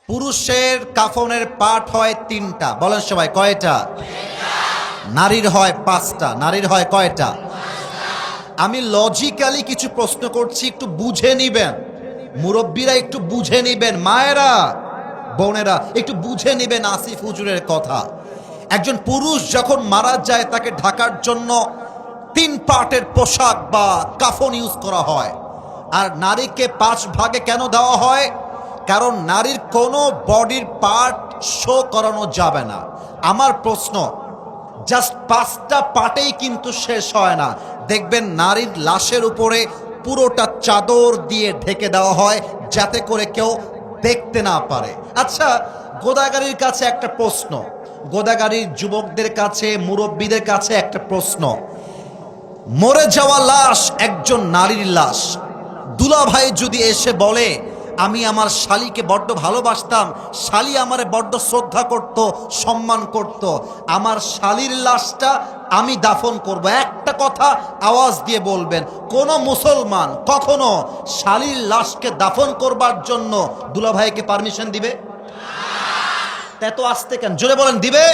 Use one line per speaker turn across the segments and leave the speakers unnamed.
পুরুষের কাফনের পার্ট হয় 3টা, বলেন সবাই কয়টা? নারীর হয় 5টা। নারীর হয় কয়টা? আমি লজিক্যালি কিছু প্রশ্ন করছি, একটু বুঝে নিবেন। মুরব্বীরা একটু বুঝে নিবেন, মায়েরা বোনেরা একটু বুঝে নিবেন আসিফ হুজুরের কথা। একজন পুরুষ যখন মারা যায় তাকে ঢাকার জন্য 3 পার্টের পোশাক বা কাফন ইউজ করা হয়। আর নারীকে 5 ভাগে কেন দেওয়া হয়? কারণ নারীর কোনো বডির পার্ট শো করানো যাবে না। আমার প্রশ্ন, জাস্ট 5টা পার্টেই কিন্তু শেষ হয় না। দেখবেন নারীর লাশের উপরে পুরোটা চাদর দিয়ে ঢেকে দেওয়া হয় যাতে করে কেউ দেখতে না পারে। আচ্ছা, গোদাগাড়ির কাছে একটা প্রশ্ন, গোদাগাড়ির যুবকদের কাছে, মুরব্বীদের কাছে একটা প্রশ্ন। মরে যাওয়া লাশ একজন নারীর লাশ, দুলাভাই যদি এসে বলে আমি আমার শালিকে বড্ড ভালোবাসতাম, শালি আমারে বড্ড শ্রদ্ধা করত, সম্মান করত, আমার শালির লাশটা আমি দাফন করব, একটা কথা আওয়াজ দিয়ে বলবেন। কোন মুসলমান কখনো শালির লাশকে দাফন করবার জন্য দুলাভাইকে পারমিশন দিবে? এত আসতে কেন, জোরে বলেন, দিবে?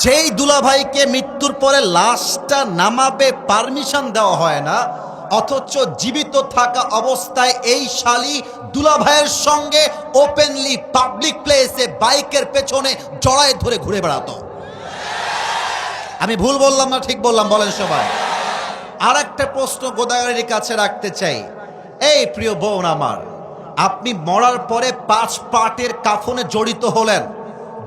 যেই দুলাভাইকে মৃত্যুর পরে লাশটা নামাবে পারমিশন দেওয়া হয় না, অথচ জীবিত থাকা অবস্থায় এই শালি দুলাভাইয়ের সঙ্গে ওপেনলি পাবলিক প্লেসে বাইকের পেছনে জড়ায় ধরে ঘুরে বেড়াতো। আমি ভুল বললাম না ঠিক বললাম? বলেন সবাই। আর একটা প্রশ্ন গোদাগাড়ির কাছে রাখতে চাই। এই প্রিয় বোন আমার, আপনি মরার পরে 5 পার্টের কাফনে জড়িত হলেন,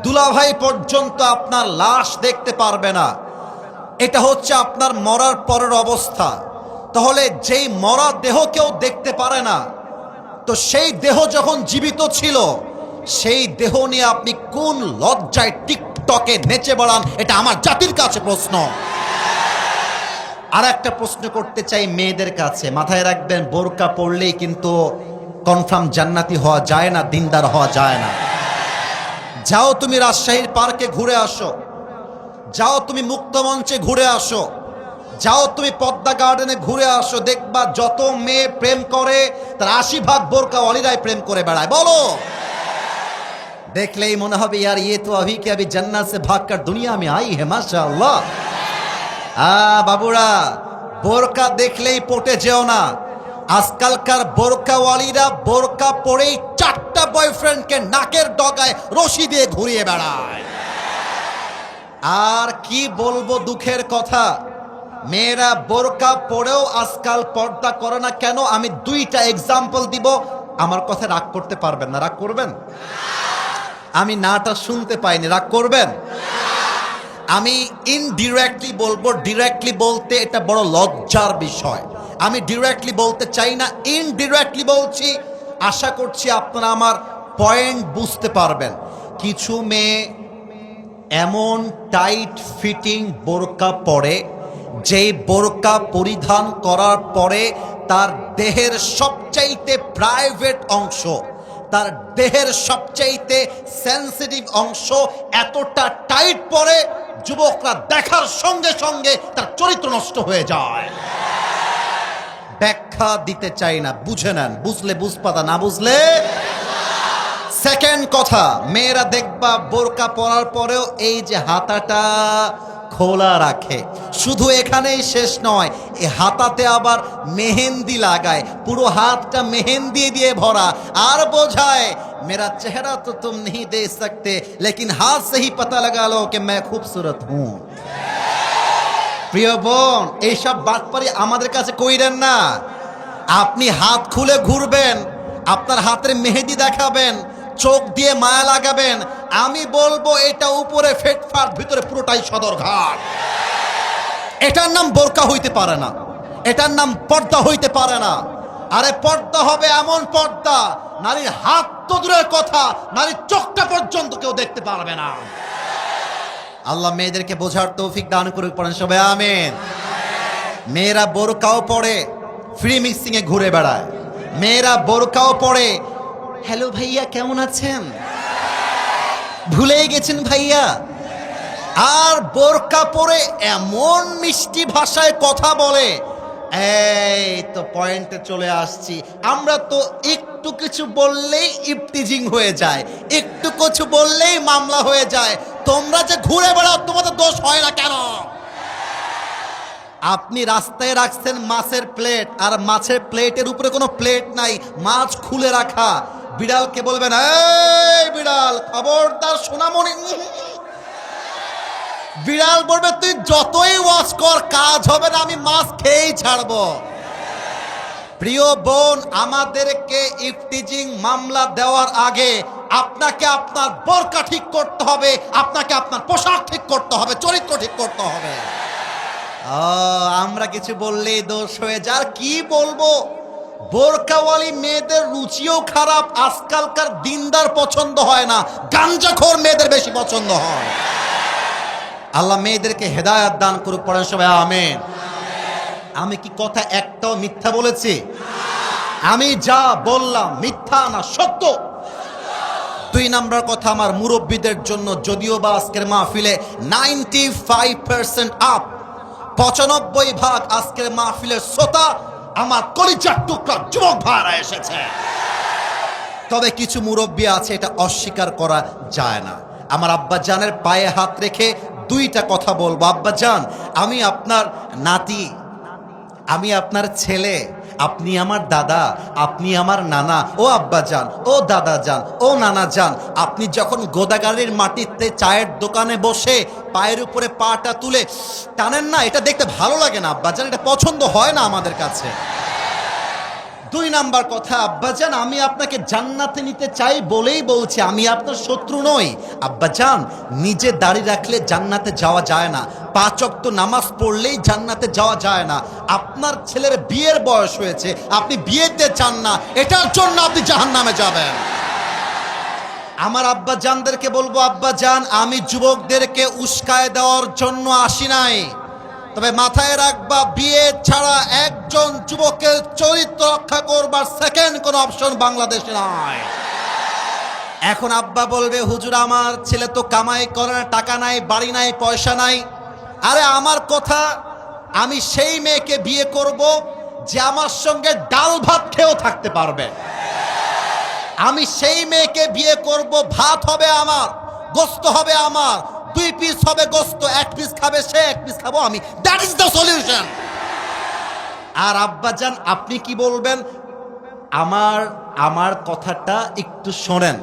দুলাভাই পর্যন্ত আপনার লাশ দেখতে পারবে না। এটা হচ্ছে আপনার মরার পরের অবস্থা। তাহলে যেই মরা দেহ কেউ দেখতে পারে না, তো সেই দেহ যখন জীবিত ছিল, সেই দেহ নিয়ে আপনি কোন লজ্জায় টিকটকে নেচে বেড়ান? এটা আমার জাতির কাছে প্রশ্ন। আর একটা প্রশ্ন করতে চাই মেয়েদের কাছে, মাথায় রাখবেন, বোরকা পরলেই কিন্তু কনফার্ম জান্নাতি হওয়া যায় না, দিনদার হওয়া যায় না। যাও তুমি রাজশাহীর পার্কে ঘুরে আসো, যাও তুমি মুক্তমঞ্চে ঘুরে আসো, যাও তুমি পদ্মা গার্ডেনে ঘুরে আসো, দেখবা যত মেয়ে প্রেম করে তার 80% বোরকাওয়ালিরাই প্রেম করে বেড়ায়। বলো, দেখলেই মনে হবে यार ये तो अभी के अभी जन्नत से भागकर दुनिया में आई है माशाअल्लाह। বাবুরা, বোরকা দেখলেই পটে যেও না। আজকালকার বোরকাওয়ালিরা বোরকা পরেই 4টা বয়ফ্রেন্ডকে নাকের ডগায় রশি দিয়ে ঘুরিয়ে বেড়ায়। আর কি বলবো দুঃখের কথা, মেয়েরা বোরকা পরেও আজকাল পর্দা করে না কেন? আমি 2টা এক্সাম্পল দিব, আমার কথা রাগ করতে পারবেন না? রাগ করবেন? আমি নাটা শুনতে পাইনি, রাগ করবেন? আমি ইনডিরেক্টলি বলবো, ডিরেক্টলি বলতে এটা বড় লজ্জার বিষয়। আমি ডিরেক্টলি বলতে চাই না, ইনডিরেক্টলি বলছি। আশা করছি আপনারা আমার পয়েন্ট বুঝতে পারবেন। কিছু মেয়ে এমন টাইট ফিটিং বোরকা পরে, যেই বোরকা পরিধান করার পরে তার দেহের সবচাইতে প্রাইভেট অংশ, তার দেহের সবচাইতে সেন্সিটিভ অংশ এতটা টাইট পরে যুবকরা দেখার সঙ্গে সঙ্গে তার চরিত্র নষ্ট হয়ে যায়। ব্যাখ্যা দিতে চাই না, বুঝে নেন, বুঝলে বুঝপাতা, না বুঝলে। সেকেন্ড কথা, মেয়েরা দেখবা বোরকা পরার পরেও এই যে হাতাটা খোলা রাখে। শুধু এখানেই শেষ নয়, এই হাতাতে আবার মেহেন্দি লাগায়, পুরো হাতটা মেহেন্দি দিয়ে ভরা, আর বোঝায় मेरा चेहरा तो तुम नहीं देख सकते लेकिन हाथ से ही पता लगा लो कि मैं खूबसूरत हूं। প্রিয় বোন, এইসব বাটপারি আমাদের কাছে কইরেন না। আপনি হাত খুলে ঘুরবেন, আপনার হাতের মেহেদি দেখাবেন, চোখ দিয়ে মায়া লাগাবেন, আমি বলবো এটা উপরে ফেটফাট, ভিতরে পুরোটাই সদরঘাট। এটার নাম বোরকা হইতে পারে না, এটার নাম পর্দা হইতে পারে না। আরে পর্দা হবে এমন পর্দা, নারীর হাত তো দূরের কথা, নারীর চোখটা পর্যন্ত কেউ দেখতে পারবে না। আল্লাহ মেয়েদেরকে বোঝার তৌফিক দান করুক, পড়েন সবাই আমিন। মেয়েরা বোরকাও পরে ফ্রি মিক্সিং এ ঘুরে বেড়ায়, মেয়েরা বোরকাও পরে হ্যালো ভাইয়া কেমন আছেন, ভুলেই গেছেন ভাইয়া। আর বোরকা পরে এমন মিষ্টি ভাষায় কথা বলে, এই তো পয়েন্টে চলে আসছি। আমরা তো একটু কিছু বললেই ইফতিজিং হয়ে যায়, একটু কিছু বললেই মামলা হয়ে যায়। তোমরা যে ঘুরে বেড়াও, তোমাদের দোষ হয় না কেন? আপনি রাস্তায় রাখছেন মাছের প্লেট, আর মাছের প্লেটের উপরে কোনো প্লেট নাই, মাছ খুলে রাখা। বিড়ালকে বলবেন এই বিড়াল খবরদার সোনামণি, বিড়াল বলবে তুই যতই ওয়াশ কর কাজ হবে না, আমি মাছ খেয়েই ছাড়বো। প্রিয় বোন, আমাদেরকে ইফতিজিং মামলা দেওয়ার আগে আপনাকে আপনার বোরকা ঠিক করতে হবে, আপনাকে আপনার পোশাক ঠিক করতে হবে, চরিত্র ঠিক করতে হবে। আমরা কিছু বললেই দোষ হয়ে যায়। আর কি বলবো, বোরকাওয়ালি মেয়েদের রুচিও খারাপ। আজকালকার দিনদার পছন্দ হয় না, গাঞ্জাখোর মেয়েদের বেশি পছন্দ হয়। আল্লাহ মেয়েদেরকে হেদায়েত দান করুক, পড়েন সবাই আমিন। আমি কি কথা একটাও মিথ্যা বলেছি? আমি যা বললাম মিথ্যা না, সত্য। 2 নাম্বার কথা আমার মুরব্বীদের জন্য, যদিও বা আজকের মাহফিলে 95% আপ, 95% আজকের মাহফিলের শ্রোতা আমার কলিজার টুকরা যুবক ভাইরা এসেছে। তবে কিছু মুরব্বী আছে, এটা অস্বীকার করা যায় না। আমার আব্বা জানের পায়ে হাত রেখে 2টা কথা বলবো। আব্বা জান, আমি আপনার নাতি, আমি আপনার ছেলে, আপনি আমার দাদা, আপনি আমার নানা। ও আব্বা জান, ও দাদা জান, ও নানা জান, আপনি যখন গোদাগাড়ির মাটিতে চায়ের দোকানে বসে পায়ের উপরে পাটা তুলে টানেন না, এটা দেখতে ভালো লাগে না আব্বা জান, এটা পছন্দ হয় না আমাদের কাছে। 2 নাম্বার কথা, আব্বাজান আমি আপনাকে জান্নাতে নিতে চাই বলেই বলছি, আমি আপনার শত্রু নই। আব্বাজান, নিজে দাড়ি রাখলে জান্নাতে যাওয়া যায় না, 5 ওয়াক্ত নামাজ পড়লেই জান্নাতে যাওয়া যায় না। আপনার ছেলের বিয়ের বয়স হয়েছে, আপনি বিয়েতে চান না, এটার জন্য আপনি জাহান্নামে যাবেন। আমার আব্বাজানদেরকে বলবো, আব্বাজান আমি যুবকদেরকে উস্কায় দেওয়ার জন্য আসি নাই, তবে মাথায় রাখবা বিয়ে ছাড়া একজন যুবকের চরিত্র রক্ষা করবার সেকেন্ড কোনো অপশন বাংলাদেশে নাই। এখন আব্বা বলবে, হুজুর আমার ছেলে তো কামাই করে না, টাকা নাই, বাড়ি নাই, পয়সা নাই। আরে আমার কথা, আমি সেই মেয়েকে বিয়ে করব যে আমার সঙ্গে ডাল ভাত খেয়েও থাকতে পারবে। আমি সেই মেয়েকে বিয়ে করব, ভাত হবে আমার, গোস্ত হবে আমার, 2 পিস হবে গোস্ত, 1 পিস খাবে সে, 1 পিস খাবো আমি। That is the solution. আর আব্বাজান আপনি কি বলবেন? আমার কথাটা একটু শোনেন।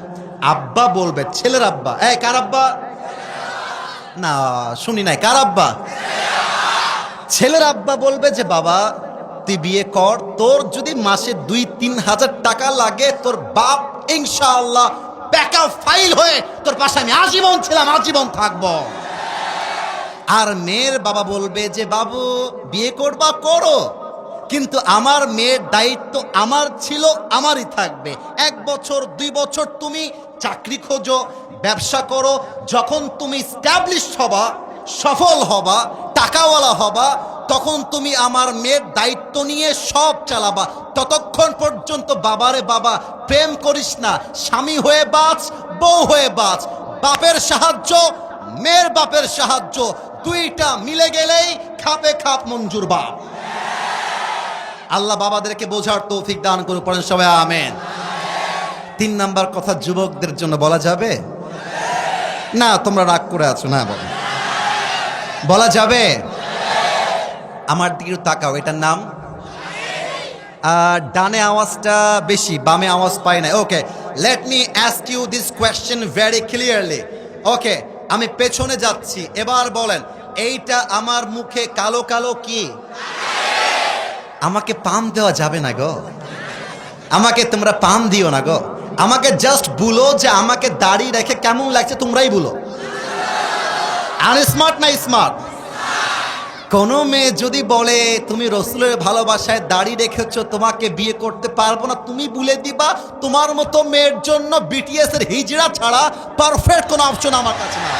আব্বা বলবে, ছেলের আব্বা, এই কার আব্বা? না শুনি নাই, কার আব্বা? ছেলের আব্বা বলবে যে বাবা তুই বিয়ে কর, তোর যদি মাসে 2-3 হাজার টাকা লাগে, তোর বাপ ইনশাআল্লাহ ব্যাকআপ ফাইল হয়ে তোর পাশে আমি আজীবন ছিলাম, আজীবন থাকবো। আর মেয়ের বাবা বলবে যে বাবু বিয়ে করবা করো, কিন্তু আমার মেয়ের দায়িত্ব আমার ছিল, আমারই থাকবে। 1 বছর 2 বছর তুমি চাকরি খোঁজো, ব্যবসা করো, যখন তুমি স্ট্যাবলিশ হবা, সফল হবা, টাকাওয়ালা হবা, তখন তুমি আমার মেয়ের দায়িত্ব নিয়ে সব চালাবা। ততক্ষণ পর্যন্ত বাবারে বাবা প্রেম করিস না, স্বামী হয়ে বাঁচ, বউ হয়ে বাঁচ। বাপের সাহায্য, মেয়ের বাপের সাহায্য, 2টা মিলে গেলেই খাপে খাপ মঞ্জুর বাপ। আল্লাহ বাবাদেরকে বোঝার তৌফিক দান করুন, পড়েন সবাই আমিন। 3 নাম্বার কথা যুবকদের জন্য বলা যাবে না? তোমরা রাগ করে আছো না? বলা যাবে? আমার দিকে তাকাও, এটার নাম ডানে আওয়াজটা বেশি, বামে আওয়াজ পাই না। Okay, let me ask you this question very clearly. Okay, আমি পেছনে যাচ্ছি, এবার বলেন এইটা আমার মুখে কালো কালো কি? আমাকে পাম দেওয়া যাবে না গো, আমাকে তোমরা পাম দিও না গো, আমাকে জাস্ট বলো যে আমাকে দাড়ি রেখে কেমন লাগছে, তোমরাই বলো। আর স্মার্ট না স্মার্ট? কোনো মেয়ে যদি বলে তুমি রসুলের ভালোবাসায় দাড়ি রেখেছো, তোমাকে বিয়ে করতে পারবো না, তুমি বলে দিবা তোমার মতো মেয়ের জন্য বিটিএস এর হিজড়া ছাড়া পারফেক্ট কোনো অপশন আমার কাছে না।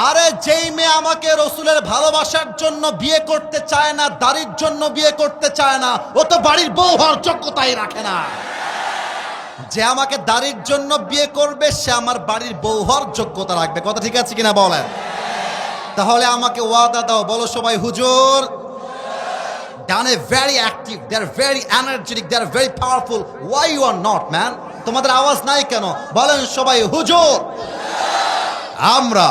আরে যেই মেয়ে আমাকে রসুলের ভালোবাসার জন্য বিয়ে করতে চায় না, দাড়ির জন্য বিয়ে করতে চায় না, ও তো বাড়ির বউ হওয়ার যোগ্যতাই রাখে না। যে আমাকে দাড়ির জন্য বিয়ে করবে সে আমার বাড়ির বউ হওয়ার যোগ্যতা রাখবে। কথা ঠিক আছে কিনা বলেন? তাহলে আমাকে ওয়াদা দাও, বলো সবাই হুজুর। ডানে very active, they are very energetic, they are very powerful. Why you are not man? তোমাদের আওয়াজ নাই কেন? বলেন সবাই হুজুর। আমরা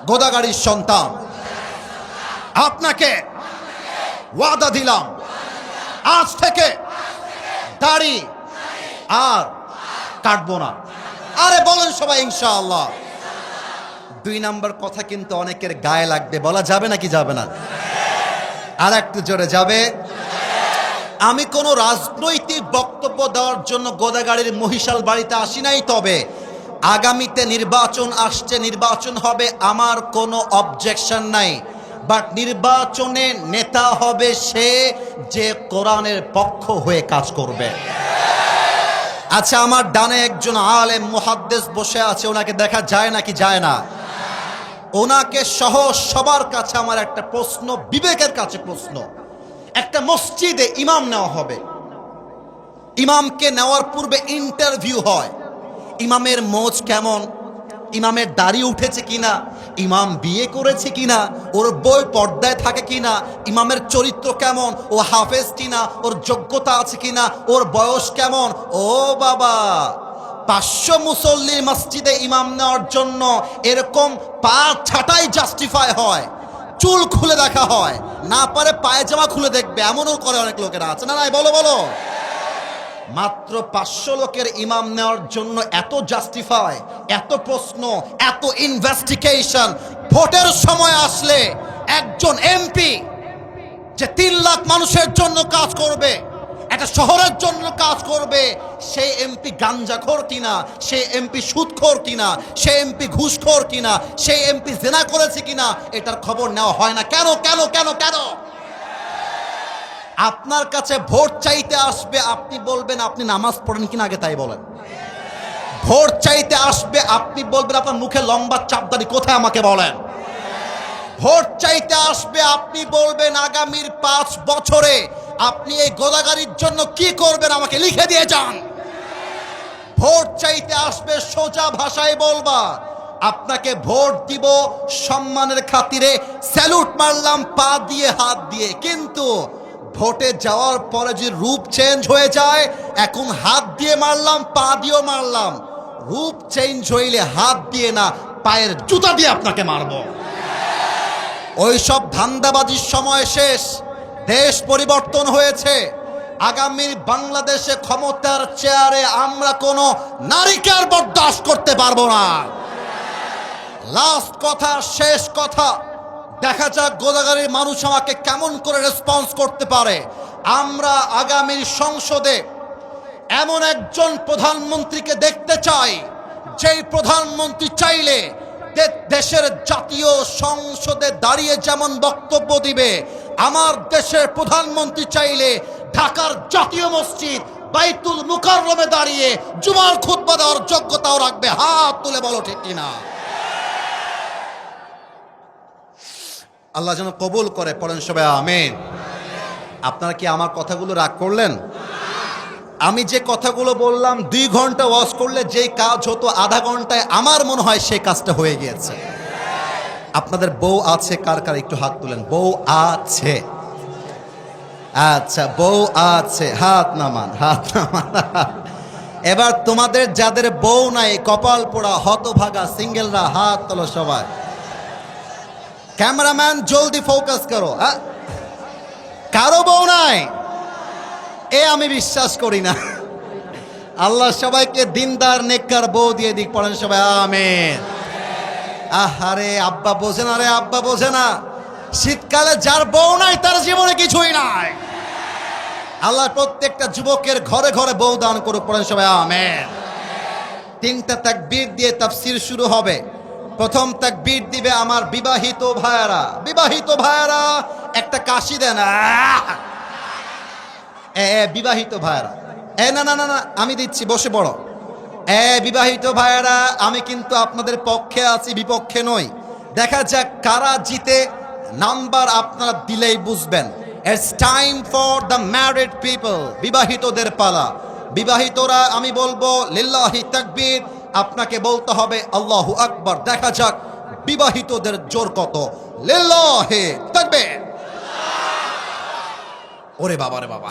গোদাগাড়ির সন্তান, আপনাকে ওয়াদা দিলাম আজ থেকে দাড়ি আর কাটবো না। আরে বলেন সবাই ইনশাআল্লাহ। 2 নাম্বার কথা কিন্তু অনেকের গায়ে লাগবে, বলা যাবে নাকি যাবে না? আর একটু জোরে যাবে। আমি কোনো রাজনৈতিক বক্তব্য দেওয়ার জন্য গোদাগাড়ির মহিশাল বাড়িতে আসি নাই, তবে আগামীতে নির্বাচন আসছে, নির্বাচন হবে, আমার কোনো অবজেকশন নাই, বাট নির্বাচনে নেতা হবে সে যে কোরআনের পক্ষ হয়ে কাজ করবে। আচ্ছা, আমার ডানে একজন আলেম মুহাদ্দিস বসে আছে, ওনাকে দেখা যায় নাকি যায় না? ওনাকে সহ সবার কাছে আমার একটা প্রশ্ন, বিবেকের কাছে প্রশ্ন। একটা মসজিদে ইমাম নেওয়া হবে, ইমামকে নেওয়ার পূর্বে ইন্টারভিউ হয়। ইমামের মোজ কেমন, ইমামের দাড়ি উঠেছে কিনা, ইমাম বিয়ে করেছে কিনা, ওর বই পর্দায় থাকে কিনা, ইমামের চরিত্র কেমন, ও হাফেজ কিনা, ওর যোগ্যতা আছে কিনা, ওর বয়স কেমন। ও বাবা, 500 মুসল্লির মসজিদে ইমাম নেওয়ার জন্য এরকম পা ছাটাই জাস্টিফাই হয়, চুল খুলে দেখা হয়, না পারে পায়জামা খুলে দেখবে, এমনও করে অনেক লোকেরা আছে না? নাই বলো বলো। মাত্র 500 লোকের ইমাম নেওয়ার জন্য এত জাস্টিফাই, এত প্রশ্ন, এত ইনভেস্টিগেশন। ভোটের সময় আসলে একজন এমপি যে 3 লাখ মানুষের জন্য কাজ করবে, একটা শহরের জন্য কাজ করবে, সেই এমপি গাঞ্জাখোর কিনা, সেই এমপি সুদখোর কিনা, সেই এমপি ঘুষখোর কিনা, সেই এমপি জেনা করেছে কিনা, এটার খবর নেওয়া হয় না। কেন কেন কেন কেন? আপনার কাছে ভোট চাইতে আসবে, আপনি বলবেন আপনি নামাজ পড়েন কিনা আগে তাই বলেন। ভোট চাইতে আসবে, আপনি বলবেন আপনার মুখে লম্বা চাপদাড়ি কোথায় আমাকে বলেন। ভোট চাইতে আসবে, আপনি বলবেন আগামীর 5 বছরে আপনি এই গোদাগাড়ির জন্য কি করবেন আমাকে লিখে দিয়ে যান। ভোট চাইতে আসবে, সোজা ভাষায় বলবা আপনাকে ভোট দিব সম্মানের খাতিরে, স্যালুট মারলাম পা দিয়ে হাত দিয়ে, কিন্তু ভোটে যাওয়ার পরে যে রূপ চেঞ্জ হয়ে যায়, এখন হাত দিয়ে মারলাম পা দিয়েও মারলাম, রূপ চেঞ্জ হইলে হাত দিয়ে না পায়ের জুতা দিয়ে আপনাকে মারব। ওই সব ধান্দাবাজির সময় শেষ, দেশ পরিবর্তন হয়েছে। আগামী বাংলাদেশে ক্ষমতার চেয়ারে আমরা কোনো নারীকে আর বরদাস্ত করতে পারবো না। লাস্ট কথা, শেষ কথা, দেখা যাক গোদাগাড়ির মানুষ আমাকে কেমন করে রেসপন্স করতে পারে। আমরা আগামী সংসদে এমন একজন প্রধানমন্ত্রীকে দেখতে চাই, যেই প্রধানমন্ত্রী চাইলে দেশের জাতীয় সংসদে দাঁড়িয়ে যেমন বক্তব্য দিবে, আমার দেশের প্রধানমন্ত্রী চাইলে ঢাকার জাতীয় মসজিদ বাইতুল মুকাররমে দাঁড়িয়ে জুমার খুতবা দেওয়ার যোগ্যতাও রাখবে। হাত তুলে বলো ঠিক কিনা? আল্লাহ যেন কবুল করে, পড়েন সবাই আমিন। আপনারা কি আমার কথাগুলো রাগ করলেন? আমি যে কথাগুলো বললাম 2 ঘন্টা ওয়াজ করলে যেই কাজ হতো আধা ঘন্টায়, আমার মনে হয় সেই কাজটা হয়ে গিয়েছে। আপনাদের বউ আছে কার কার একটু হাত তুলেন। বউ আছে? আচ্ছা, বউ আছে, হাত নামান, হাত নামান। এবার তোমাদের যাদের বউ নাই, কপাল পোড়া হতভাগা সিঙ্গেলরা হাত তোলো সবাই। ক্যামেরাম্যান জলদি ফোকাস করো। কারো বউ নাই? আমি বিশ্বাস করি না। আল্লাহ সবাইকে দিনদার নেককার বউ দিয়ে দিক, পড়েন সবাই আমিন। আহারে আব্বা বোঝে না রে, আব্বা বোঝে না। শীতকালে যার বউ নাই তার জীবনে কিছুই নাই। আল্লাহ প্রত্যেকটা যুবকের ঘরে ঘরে বউ দান করুক, পড়েন সবাই আমিন। 3টা তাকবীর দিয়ে তাফসীর শুরু হবে। প্রথম তাকবীর দিবে আমার বিবাহিত ভাইয়ারা। বিবাহিত ভাইয়ারা একটা কাশি দেন। বিবাহিত ভাইয়ারা, না না না না, আমি দিচ্ছি, বসে পড়ো। বিবাহিত ভাইয়ারা, আমি কিন্তু আপনাদের পক্ষে আছি, বিপক্ষে নই। দেখা যাক কারা জিতে। নাম্বার আপনারা দিলেই বুঝবেন। It's time for the married people. বিবাহিতদের পালা। বিবাহিতরা, আমি বলবো লিল্লাহি তাকবীর, আপনাকে বলতে হবে আল্লাহু আকবার। দেখা যাক বিবাহিতদের জোর কত। লিল্লাহি তাকবীর। ওরে বাবা রে বাবা।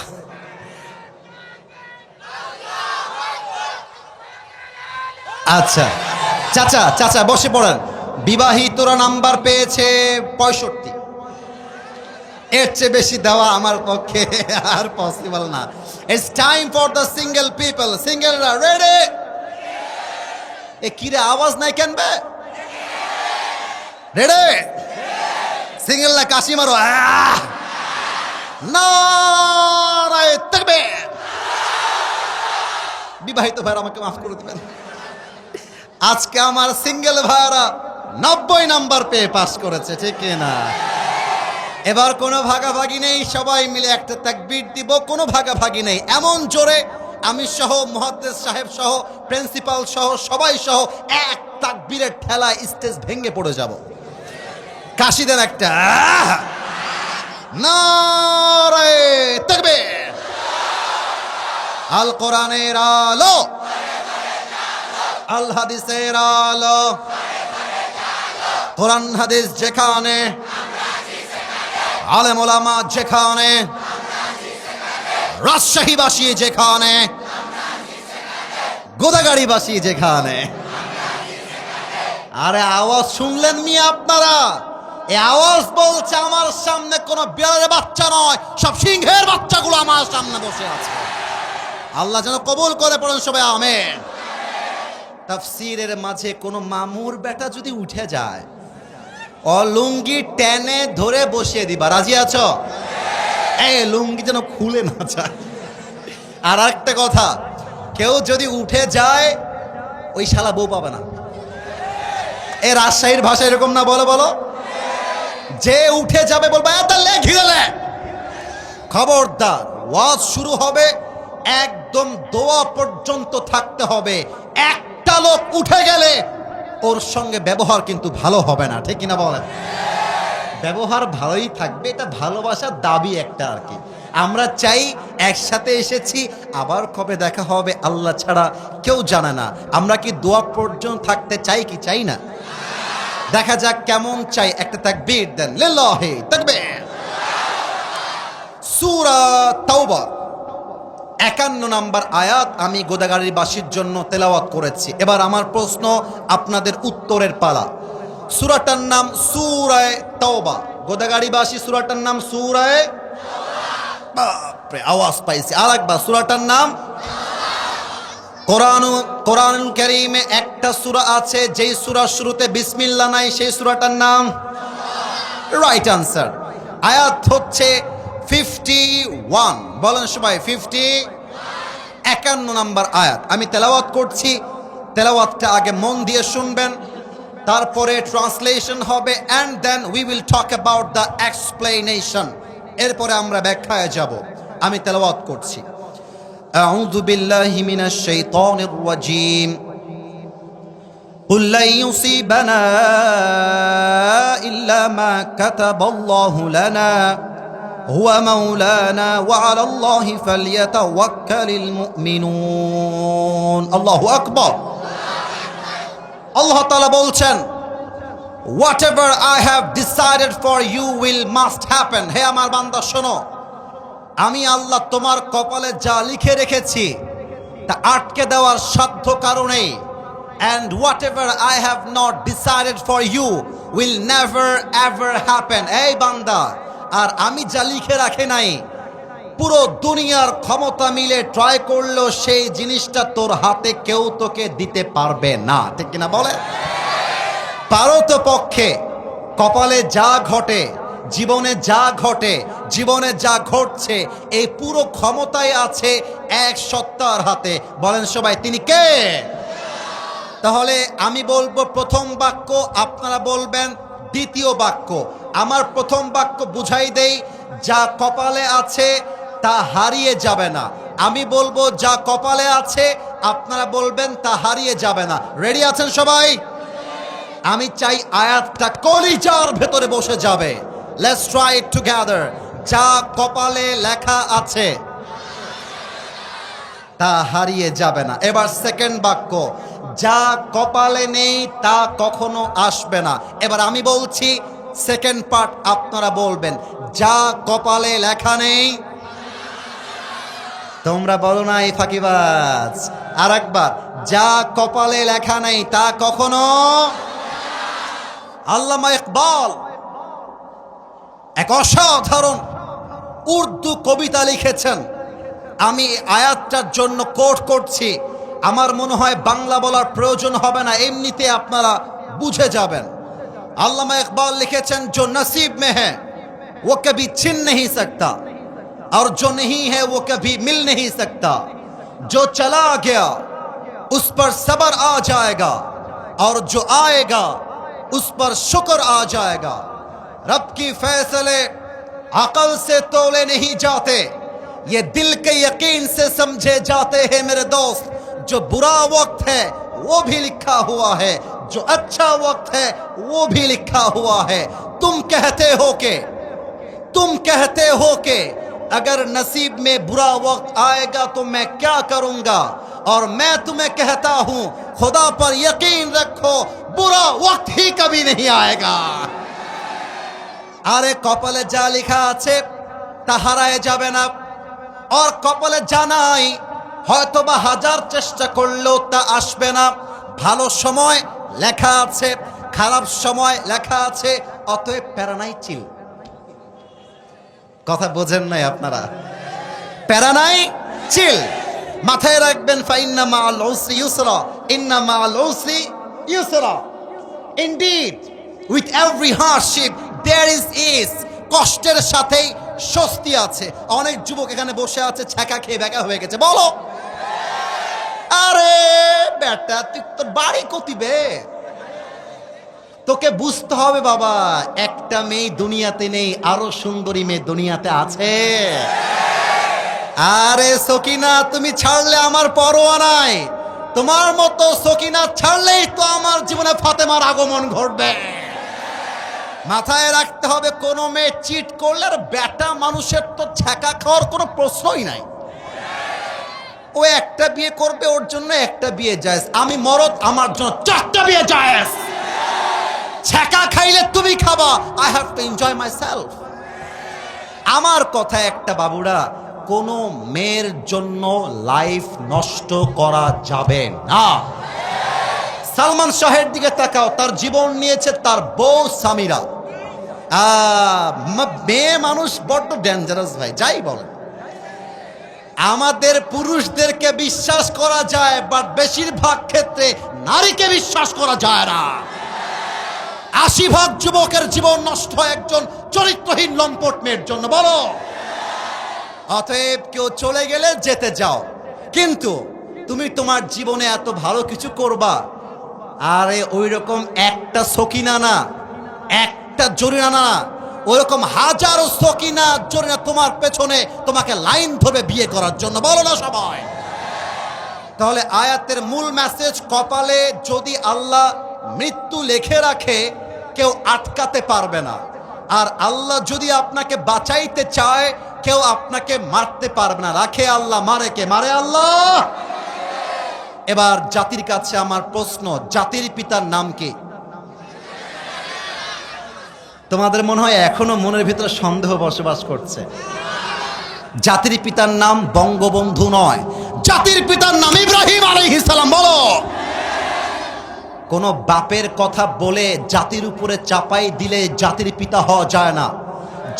আচ্ছা চাচা, চাচা বসে পড়েন। বিবাহিতরা নাম্বার পেয়েছে 65। এর চেয়ে বেশি দেওয়া আমার পক্ষে আর পসিবল না। It's time for the single people. সিঙ্গেলরা রেডি? এ কিরে আওয়াজ নাই কেন বে? রেডি? সিঙ্গেলরা কাশি মারো। নারায়ে তাকবীর। বিবাহিত ভাইরা আমাকে মাফ করে দিবেন। আজকে আমার সিঙ্গেল ভাইরা 90 নাম্বার পেয়ে পাস করেছে, ঠিক না? এবার কোনো ভাগাভাগি নেই, সবাই মিলে একটা তাকবীর দিব। কোনো ভাগাভাগি নেই। এমন জোরে আমি সহ, মুহাদ্দিস সাহেব সহ, প্রিন্সিপাল সহ, সবাই সহ এক তাকবীরের ঠেলায় স্টেজ ভেঙে পড়ে যাব। কাশি দেন একটা। নারায়ে তাকবীর। আল কোরআনের আলো, আল হাদিসের আলো। কোরআন হাদিস যেখানে, আলেম ওলামা যেখানে, রাজশাহীবাসী যেখানে, গোদাগাড়িবাসী যেখানে। আরে আওয়াজ শুনলেন মিয়া আপনারা? এই আওয়াজ বলছে আমার সামনে কোনো বিড়ালের বাচ্চা নয়, সব সিংহের বাচ্চাগুলো আমার সামনে বসে আছে। আল্লাহ যেন কবুল করে, পড়েন সবাই আমিন। তাফসীরের মাঝে কোনো মামুর বেটা যদি উঠে যায়, লুঙ্গি টেনে ধরে বসিয়ে দিবা। রাজি আছো? এই লুঙ্গি যেন খুলে না যায়। আর একটা কথা, কেউ যদি উঠে যায় ওই শালা বউ পাবে না। এ রাজশাহীর ভাষা এরকম না? বলো বলো। যে উঠে যাবে বলবা খবরদার। ওয়াজ শুরু হবে, একদম দোয়া পর্যন্ত থাকতে হবে। একটা লোক উঠে গেলে ওর সঙ্গে ব্যবহার কিন্তু ভালো হবে না, ঠিক কিনা বলেন? ব্যবহার ভালোই থাকবে, এটা ভালোবাসার দাবি একটা আর কি। আমরা চাই একসাথে এসেছি, আবার কবে দেখা হবে আল্লাহ ছাড়া কেউ জানে না। আমরা কি দোয়া পর্যন্ত থাকতে চাই কি চাই না? দেখা যাক কেমন চাই। একটা তাকবীর দেন। লিল্লাহি তাকবীর। সূরা তাওবা 51 নাম্বার আয়াত আমি গোদাগাড়িবাসীর জন্য তেলাওয়াত করেছি। এবার আমার প্রশ্ন, আপনাদের উত্তরের পালা। সূরাটার নাম সূরায়ে তাওবা। গোদাগাড়িবাসী, সূরাটার নাম সূরায়ে তাওবা। বাপরে, আওয়াজ পাইছি। আরেকবার, সূরাটার নাম। কোরআনুল কারীমে একটা সূরা আছে যেই সূরার শুরুতে বিসমিল্লাহ নাই, সেই সূরাটার নাম। Right answer. আয়াত হচ্ছে 51। বলেন সবাই 51 নাম্বার আয়াত। আমি তেলাওয়াত করছি, তেলাওয়াতটা আগে মন দিয়ে শুনবেন, তারপরে ট্রান্সলেশন হবে, and then we will talk about the explanation. এরপরে আমরা ব্যাখ্যায় যাব। আমি তেলাওয়াত করছি। আউযু বিল্লাহি মিনাশ শাইতানির রাজীম। কুল লা ইউসিবানা ইল্লা মা কাতাবাল্লাহু লানা হুয়া মাওলানা ওয়া আলাল্লাহি ফালইয়াতাওয়াক্কালিল মুমিনুন। আল্লাহু আকবার। আল্লাহ তাআলা বলছেন, whatever I have decided for you will must happen. হে আমার বান্দা শোনো, আমি আল্লাহ তোমার কপালে যা লিখে রেখেছি তা আটকে দেওয়ার সাধ্য কারণে, and whatever I have not decided for you will never ever happen. এই বান্দা, আর আমি যা লিখে রাখি নাই, পুরো দুনিয়ার ক্ষমতা মিলে ট্রাই করলেও সেই জিনিসটা তোর হাতে কেউ তোকে দিতে পারবে না, ঠিক কিনা বলে? পারো তো পক্ষে কপালে যা ঘটে, জীবনে যা ঘটে, জীবনে যা ঘটছে, এই পুরো ক্ষমতায় আছে এক সত্তার হাতে। বলেন সবাই, তিনি কে? তাহলে আমি বলবো প্রথম বাক্য, আপনারা বলবেন দ্বিতীয় বাক্য। আমার প্রথম বাক্য বুঝাই দেই, যা কপালে আছে তা হারিয়ে যাবে না। আমি বলবো যা কপালে আছে, আপনারা বলবেন তা হারিয়ে যাবে না। রেডি আছেন সবাই? আমি চাই আয়াতটা কলিজার ভেতরে বসে যাবে। Let's try it together. যা কপালে লেখা আছে তা হারিয়ে যাবে না। এবার সেকেন্ড বাক্য, যা কপালে নেই তা কখনো আসবে না। এবার আমি বলছি সেকেন্ড পার্ট, আপনারা বলবেন যা কপালে লেখা নেই। তোমরা বলো না এই ফাঁকিবাজ। আর একবার, যা কপালে লেখা নেই তা কখনো। আল্লামা ইকবাল এক অসাধারণ উর্দু কবিতা লিখেছেন। আমি আয়াতটার জন্য কোট করছি। আমার মনে হয় বাংলা বলার প্রয়োজন হবে না, এমনিতে আপনারা বুঝে যাবেন। আল্লামা ইকবাল লিখেছেন, जो नसीब में है वो कभी छिन नहीं सकता और जो नहीं है वो कभी मिल नहीं सकता। जो चला गया उस पर सब्र आ जाएगा और जो आएगा उस पर शुक्र आ जाएगा। रब की फैसले अकल से तोले नहीं जाते, ये दिल के यकीन से समझे जाते हैं मेरे दोस्त। जो बुरा वक्त है वो भी लिखा हुआ है, जो अच्छा वक्त है वो भी लिखा हुआ है। तुम कहते हो के अगर नसीब में बुरा वक्त आएगा तो मैं क्या करूंगा, और मैं तुम्हें कहता हूं खुदा पर यकीन रखो, बुरा वक्त ही कभी नहीं आएगा। আরে কপালে যা লেখা আছে তা হারায় যাবে না, আর কপালে যা নাই হয়তো বা হাজার চেষ্টা করলেও তা আসবে না। ভালো সময় লেখা আছে, খারাপ সময় লেখা আছে, অতএব প্যারা নাই, চিল। কথা বোঝেন নাই আপনারা? প্যারা নাই, চিল। মাথায় রাখবেন, ফাইন্না মাআল উসরি ইউসরা, ইন্না মাআল উসরি ইউসরা। Indeed with every hardship there is ease. কষ্টের সাথেই স্বস্তি আছে। অনেক যুবক এখানে বসে আছে ছ্যাঁকা খেয়ে বেকা হয়ে গেছে। বলো, আরে বেটা তুই তোর বাড়ি কতিবে? তোকে বুঝতে হবে বাবা, একটা মেয়ে দুনিয়াতে নেই, আরো সুন্দরী মেয়ে দুনিয়াতে আছে। আরে সকিনা, তুমি ছাড়লে আমার পরোয়া নাই। তোমার মতো সকিনা ছাড়লেই তো আমার জীবনে ফাতেমার আগমন ঘটবে। মাথায় রাখতে হবে, কোনো মেয়ে চিট করলে আর বেটা মানুষের তো ছ্যাঁকা খাওয়ার কোনো প্রশ্নই নাই। ও একটা বিয়ে করবে, ওর জন্য একটা বিয়ে জায়েজ। আমি মরদ, আমার জন্য 4টা বিয়ে জায়েজ। ছ্যাঁকা খাইলে তুমি খাবা, I have to enjoy my self. আমার কথা একটা, বাবুরা, কোনো মেয়ের জন্য লাইফ নষ্ট করা যাবে না। সালমান শাহের দিকে তাকাও, তার জীবন নিয়েছে তার বউ সামিরা। মেয়ে মানুষ বড্ড ডেঞ্জারাস ভাই, যাই বলেন। আমাদের পুরুষদেরকে বিশ্বাস করা যায়, বাট বেশিরভাগ ক্ষেত্রে নারীকে বিশ্বাস করা যায় না। 80% যুবকের জীবন নষ্ট হয় একজন চরিত্রহীন লম্পট মেয়ের জন্য। বলো, অতএব কেউ চলে গেলে যেতে যাও, কিন্তু তুমি তোমার জীবনে এত ভালো কিছু করবা, আরে ওই রকম একটা সকিনা না, একটা জরিনা না, ওইরকম হাজারো সকিনা জরিনা তোমার পেছনে তোমাকে লাইন ধরে বিয়ে করার জন্য। বলো না সবাই? তাহলে আয়াতের মূল মেসেজ, কপালে যদি আল্লাহ মৃত্যু লিখে রাখে কেউ আটকাতে পারবে না, আর আল্লাহ যদি আপনাকে বাঁচাইতে চায় কেউ আপনাকে মারতে পারবে না। রাখে আল্লাহ, মারে কে? মারে আল্লাহ। এবার জাতির কাছে আমার প্রশ্ন, জাতির পিতার নাম কি? তোমাদের মনে হয় এখনো মনের ভিতরে সন্দেহ বসবাস করছে। জাতির পিতার নাম বঙ্গবন্ধু নয়, জাতির পিতার নাম ইব্রাহিম আলাইহিস সালাম। বলো, কোন বাপের কথা বলে জাতির উপরে চাপাই দিলে জাতির পিতা হওয়া যায় না।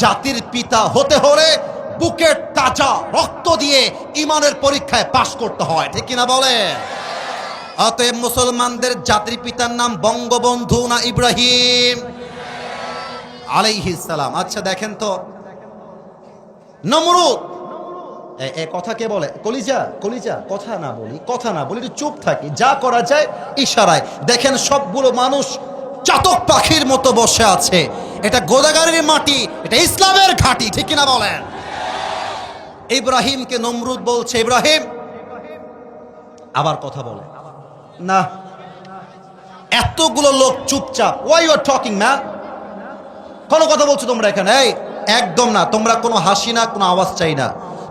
জাতির পিতা হতে হলে বুকের তাজা রক্ত দিয়ে ইমানের পরীক্ষায় পাশ করতে হয়, ঠিক কিনা বলে? অতএব মুসলমানদের জাতির পিতার নাম বঙ্গবন্ধু না ইব্রাহিম আলাইহিস সালাম? আচ্ছা দেখেন তো, নমরুদ এ কথা কে বলে? কলিজা, কলিজা, কথা না বলি, কথা না বলি, একটু চুপ থাকি, যা করা যায় ইশারায়। দেখেন সবগুলো মানুষ চাতক পাখির মতো বসে আছে। এটা গোদাগাড়ির মাটি, এটা ইসলামের ঘাঁটি, ঠিক কিনা বলেন? ইব্রাহিমকে নমরুদ বলছে, ইব্রাহিম আবার কথা বলে না। এতগুলো লোক চুপচাপ। Why you are talking man? কোনো কথা বলছো তোমরা এখানে? এই একদম না, তোমরা কোনো হাসি না, কোনো আওয়াজ চাই না।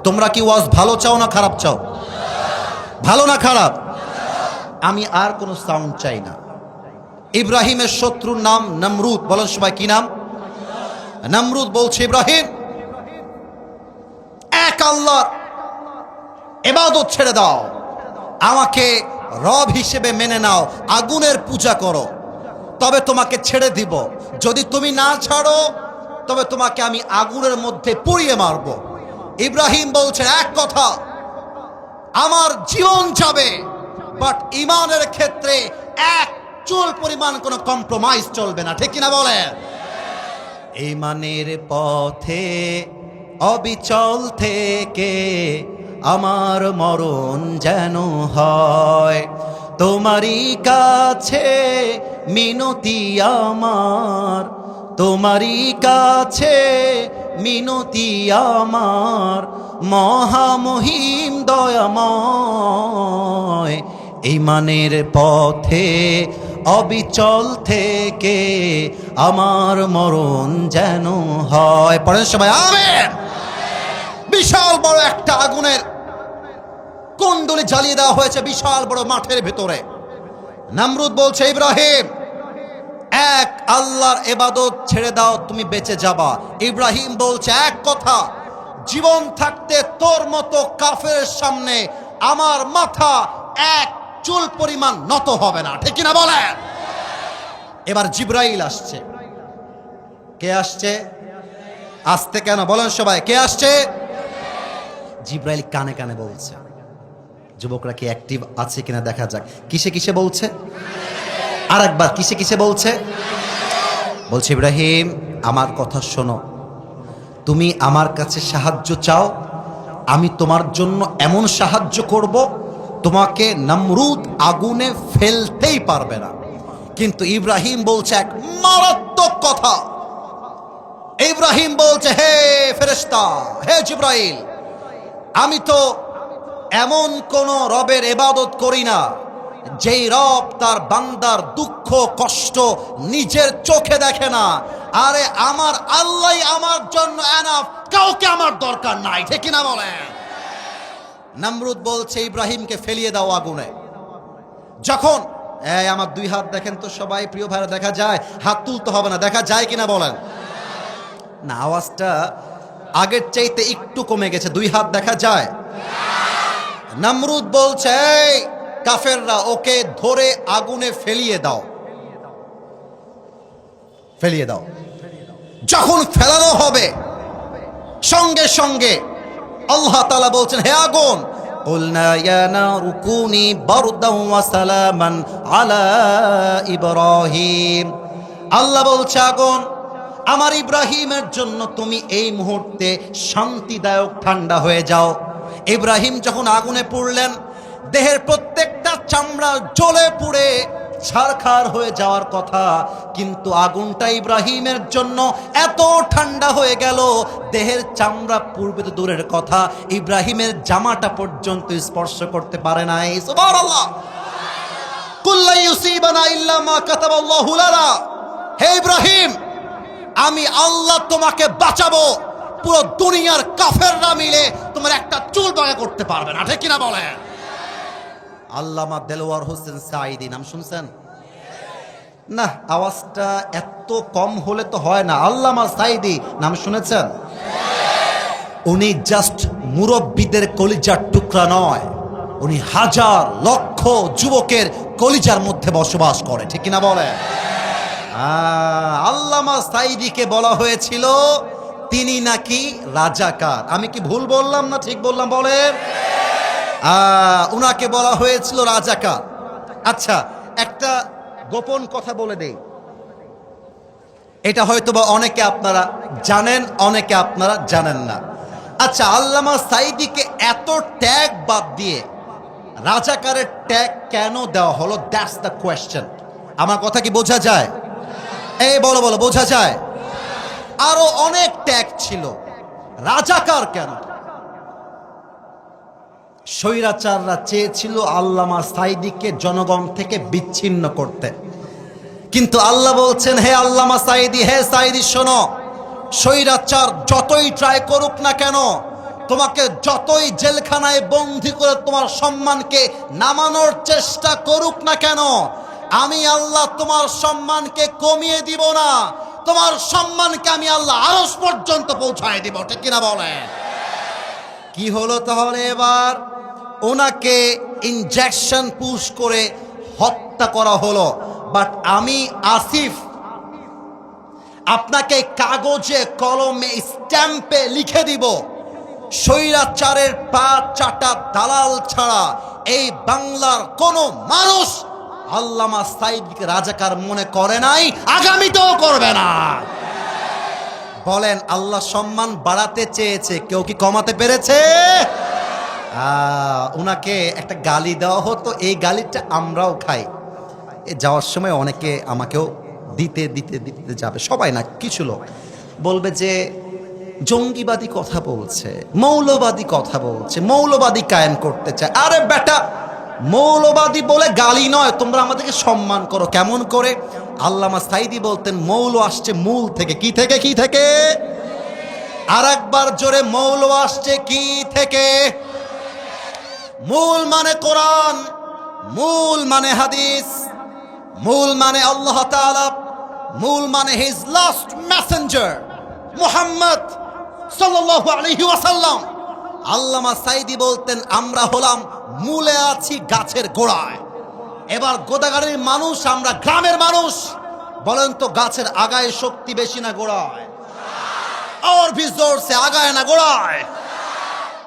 তোমরা কি ওয়াজ ভালো চাও না খারাপ চাও? ভালো না খারাপ? আমি আর কোনো সাউন্ড চাই না। ইব্রাহিমের শত্রুর নাম নমরুদ। বলেন সবাই কি নাম? নমরুদ বলছে, ইব্রাহিম এক আল্লাহর ইবাদত ছেড়ে দাও, আমাকে রব হিসেবে মেনে নাও, আগুনের পূজা করো, তবে তোমাকে ছেড়ে দিব। যদি তুমি না ছাড়ো তবে তোমাকে আমি আগুনের মধ্যে পুড়িয়ে মারব। ইব্রাহিম বলছেন এক কথা, আমার জীবন যাবে, বাট ইমানের ক্ষেত্রে এক চুল পরিমাণ কোনো কম্প্রোমাইজ চলবে না, ঠিক কিনা বলেন? ইমানের পথে অবিচল থেকে আমার মরণ যেন হয়, তোমারই কাছে মিনতি আমার, তোমারই কাছে মিনতি আমার, মহামহিম দয়াময়। ইমানের পথে অবিচল থেকে আমার মরণ যেন হয়। পড়েন সবাই আমেন। বিশাল বড় একটা আগুনের কুণ্ডলী জ্বালিয়ে দেওয়া হয়েছে বিশাল বড় মাঠের ভেতরে। নমরুদ বলছে, ইব্রাহিম এক আল্লাহর ইবাদত ছেড়ে দাও, তুমি বেঁচে যাবা। ইব্রাহিম বলছে এক কথা, জীবন থাকতে তোর মতো কাফেরের সামনে আমার মাথা এক চুল পরিমাণ নত হবে না, ঠিক কিনা বলেন? এবার জিব্রাইল আসছে। কে আসছে? আসতে কেন বলেন সবাই, কে আসছে? জিব্রাইল কানে কানে বলছে। যুবকরা কি অ্যাক্টিভ আছে কিনা দেখা যাক। কিসে কিসে বলছে? আর একবার কিসে কিসে বলছে? বলছে, ইব্রাহিম আমার কথা শোনো, তুমি আমার কাছে সাহায্য চাও, আমি তোমার জন্য এমন সাহায্য করব তোমাকে নমরুদ আগুনে ফেলতেই পারবে না। কিন্তু ইব্রাহিম বলছে এক মারাত্মক কথা। ইব্রাহিম বলছে, হে ফেরেশতা, হে জিব্রাইল, আমি তো এমন কোন রবের ইবাদত করি না যেই রব তার বান্দার দুঃখ কষ্ট নিজের চোখে দেখে না। আরে আমার আল্লাহ আমার জন্য এনাফ, কাউকে আমার দরকার নাই, ঠিক না বলেন? নমরুদ বলছে, ইব্রাহিমকে ফেলিয়ে দাও আগুনে। যখন আমার দুই হাত দেখেন তো সবাই, প্রিয় ভাইরা, দেখা যায়? হাত তুলতে হবে না, দেখা যায় কিনা বলেন? না, আওয়াজটা আগের চাইতে একটু কমে গেছে। দুই হাত দেখা যায়? নমরুদ বলছে, কাফেররা ওকে ধরে আগুনে ফেলিয়ে দাও, ফেলিয়ে দাও। যখন ফেলানো হবে সঙ্গে সঙ্গে আল্লাহ তাআলা বলছেন, হে আগুন, কুলনা ইয়া নারু কুনি বারদান ওয়া সালামান আলা ইব্রাহিম। আল্লাহ বলছে, আগুন আমার ইব্রাহিমের জন্য তুমি এই মুহূর্তে শান্তিদায়ক ঠান্ডা হয়ে যাও। ইব্রাহিম যখন আগুনে পুড়লেন, দেহের প্রত্যেকটা চামড়া জ্বলে পুড়ে ছারখার হয়ে যাওয়ার কথা, কিন্তু আগুনটা ইব্রাহিমের জন্য এত ঠান্ডা হয়ে গেল, দেহের চামড়া পূর্বে তো দূরের কথা, ইব্রাহিমের জামাটা পর্যন্ত স্পর্শ করতে পারে নাই। সুবহানাল্লাহ। কুল্লা ইউসিবানা ইল্লা মা কাতাবাল্লাহু লানা। হে ইব্রাহিম, আমি আল্লাহ তোমাকে বাঁচাবো, পুরো দুনিয়ার কাফেররা মিলে তোমার একটা চুল বাঁকা করতে পারবে না, ঠিক কিনা বলেন? আল্লামা দেলোয়ার হোসেন সাঈদী নাম শুনছেন? না, আওয়াজটা এত কম হলে তো হয় না। আল্লামা সাঈদী নাম শুনেছেন? উনি জাস্ট মুরব্বীদের কলিজার টুকরা নয়, উনি হাজার লক্ষ যুবকের কলিজার মধ্যে বসবাস করে, ঠিক কিনা বলে? আল্লামা সাঈদীকে বলা হয়েছিল তিনি নাকি রাজাকার। আমি কি ভুল বললাম না ঠিক বললাম বলেন? উনাকে বলা হয়েছিল রাজাকার। আচ্ছা, একটা গোপন কথা বলে দেই, এটা হয়তোবা অনেকে আপনারা জানেন, অনেকে আপনারা জানেন না। আচ্ছা, আল্লামা সাঈদীকে এত ট্যাগ বাদ দিয়ে রাজাকারের ট্যাগ কেন দেওয়া হলো? That's the question. আমার কথা কি বোঝা যায়? এই বলো বলো, বোঝা যায়? আরো অনেক ট্যাগ ছিল, রাজাকার কেন? স্বৈরাচাররা চেয়েছিল আল্লামা সাঈদীকে জনগণ থেকে বিচ্ছিন্ন করতে, কিন্তু আল্লাহ বলছেন, হে আল্লামা সাঈদী, হে সাঈদী শোনো, স্বৈরাচার যতই ট্রাই করুক না কেন, তোমাকে যতই জেলখানায় বন্দী করে তোমার সম্মানকে নামানোর চেষ্টা করুক না কেন, আমি আল্লাহ তোমার সম্মানকে কমিয়ে দিব না, তোমার সম্মানকে আমি আল্লাহ আরশ পর্যন্ত পৌঁছায় দিব। ঠিক কিনা বলে? কি হলো তাহলে? এবার ওনাকে ইনজেকশন পুশ করে হত্যা করা হলো। বাট আমি আসিফ আপনাকে কাগজে কলমে স্ট্যাম্পে লিখে দিব, স্বৈরাচারের পা চাটা দালাল ছাড়া এই বাংলার কোন মানুষ আল্লামা সাঈদীকে রাজাকার মনে করে নাই, আগামীতেও করবে না। বলেন, আল্লাহ সম্মান বাড়াতে চেয়েছে, কেউ কি কমাতে পেরেছে? ওনাকে একটা গালি দেওয়া হতো, এই গালিটা আমরাও খাই। যাওয়ার সময় অনেকে আমাকেও দিতে দিতে দিতে যাবে, সবাই না, কিছু লোক বলবে যে জঙ্গিবাদী কথা বলছে, মৌলবাদী কথা বলছে, মৌলবাদী কায়েম করতে চায়। আরে বেটা, মৌলবাদী বলে গালি নয়, তোমরা আমাদেরকে সম্মান করো। কেমন করে? আল্লামা সাঈদী বলতেন, মৌল আসছে মূল থেকে। কি থেকে? কি থেকে? আর একবার জোরে, মৌল আসছে কি থেকে? মূল মানে কোরআন, মূল মানে হাদিস, মূল মানে আল্লাহ তাআলা, মূল মানে হিজ লাস্ট মেসেঞ্জার মুহাম্মদ সাল্লাল্লাহু আলাইহি ওয়াসাল্লাম। আল্লামা সাঈদী বলতেন, আমরা হলাম মূলে আছি গাছের গোড়ায়। এবার গোদাগাড়ির মানুষ, আমরা গ্রামের মানুষ। বলেন তো, গাছের আগায় শক্তি বেশি না গোড়ায়? और भी जोर से আগায় না গোড়ায়?